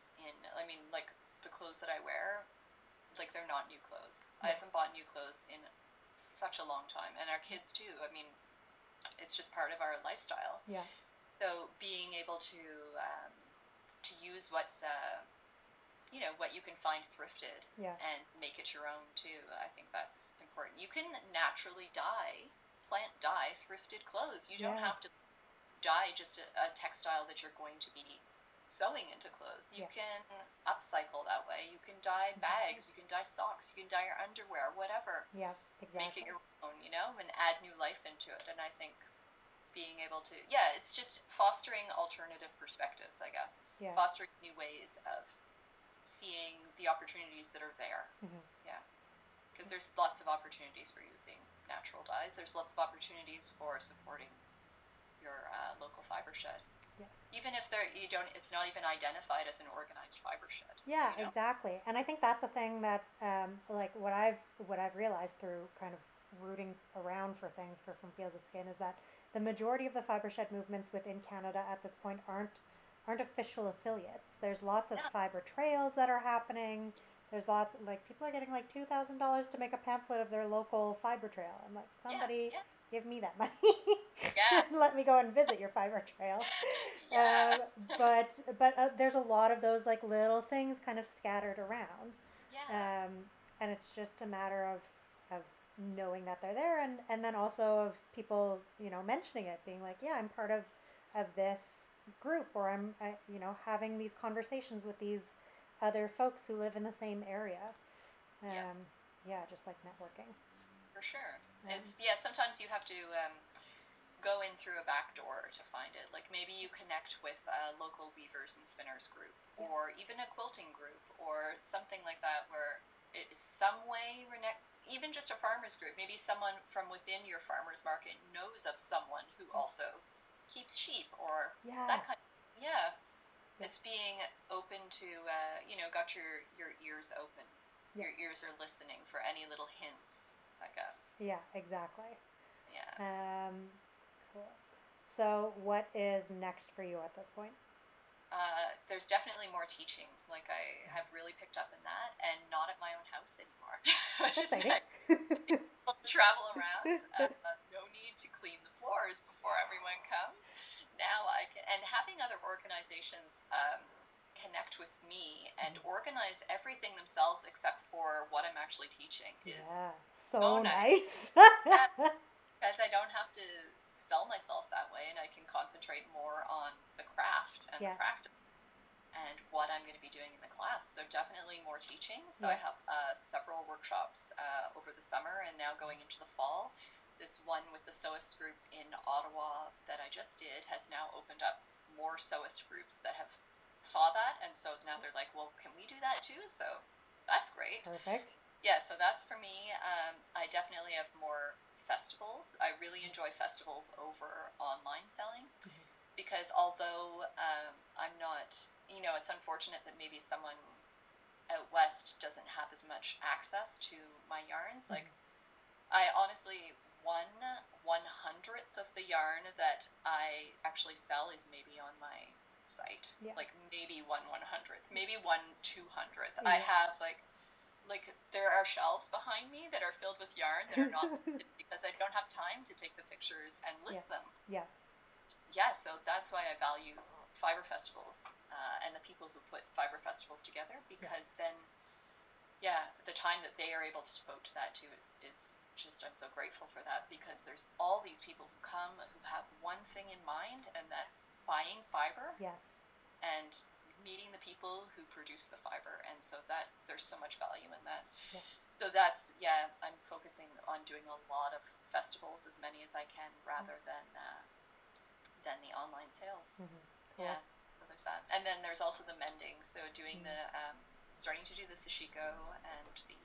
Like the clothes that I wear, like they're not new clothes. I haven't bought new clothes in such a long time, and our kids too. I mean, it's just part of our lifestyle. Yeah. So being able to use what's what you can find thrifted and make it your own too. I think that's important. You can naturally plant dye thrifted clothes. You don't have to dye just a textile that you're going to be sewing into clothes. You can upcycle that way. You can dye bags. You can dye socks. You can dye your underwear, whatever. Yeah, exactly. Make it your own, and add new life into it. And I think being able to, it's just fostering alternative perspectives, I guess. Yeah. Fostering new ways of seeing the opportunities that are there. Yeah. Because there's lots of opportunities for using natural dyes. There's lots of opportunities for supporting your local fiber shed. Yes. Even if it's not even identified as an organized fiber shed. Yeah, exactly. And I think that's a thing that, like what I've realized through kind of rooting around for things From Field to Skin is that the majority of the fiber shed movements within Canada at this point aren't official affiliates. There's lots of fiber trails that are happening. There's lots, like people are getting like $2,000 to make a pamphlet of their local fiber trail. I'm like, somebody give me that money. Let me go and visit your fiber trail. But there's a lot of those like little things kind of scattered around. And it's just a matter of knowing that they're there, and then also of people, mentioning it, being like, I'm part of this group, or I'm having these conversations with these other folks who live in the same area. Just like networking. For sure. It's sometimes you have to go in through a back door to find it. Like maybe you connect with a local weavers and spinners group, or even a quilting group, or something like that, where it is some way even just a farmers group. Maybe someone from within your farmers market knows of someone who also keeps sheep, or that kind of, It's being open to, got your ears open. Your ears are listening for any little hints, I guess. Yeah, exactly. Yeah. Cool. So what is next for you at this point? There's definitely more teaching. Like I have really picked up in that, and not at my own house anymore. Which is nice. Travel around. No need to clean the floors before everyone comes. Now I can, and having other organizations connect with me and organize everything themselves except for what I'm actually teaching is so nice. Because I don't have to sell myself that way, and I can concentrate more on the craft and the practice. and what I'm going to be doing in the class. So definitely more teaching. So Yeah. I have several workshops over the summer and now going into the fall. This one with the sewist group in Ottawa that I just did has now opened up more sewist groups that have saw that, and so now they're like, well, can we do that too? So that's great. Perfect. Yeah, so that's for me. I definitely have more festivals. I really enjoy festivals over online selling because although I'm not, it's unfortunate that maybe someone out west doesn't have as much access to my yarns. Like, I honestly, 1/100th of the yarn that I actually sell is maybe on my site. Yeah. Like maybe 1/100th, maybe 1/200th. Yeah. I have like there are shelves behind me that are filled with yarn that are not listed because I don't have time to take the pictures and list them. Yeah. Yeah, so that's why I value fiber festivals and the people who put fiber festivals together, because then, yeah, the time that they are able to devote to that too is just, I'm so grateful for that, because there's all these people who come who have one thing in mind, and that's buying fiber. Yes. And meeting the people who produce the fiber, and so that there's so much value in that. Yeah. So that's, I'm focusing on doing a lot of festivals, as many as I can, rather than the online sales. Cool. Yeah, so there's that, and then there's also the mending. So doing the starting to do the sashiko and the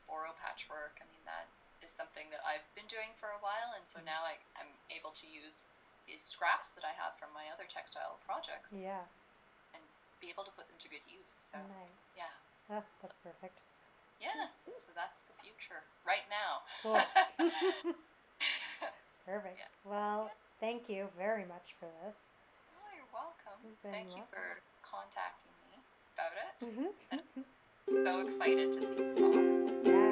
boro patchwork. I mean, that is something that I've been doing for a while, and so now I'm able to use these scraps that I have from my other textile projects. Yeah. And be able to put them to good use. So nice. Yeah. Oh, that's perfect. Yeah. So that's the future right now. Cool. Perfect. Yeah. Well, thank you very much for this. Oh, you're welcome. Thank you for contacting me about it. So excited to see the socks. Yeah.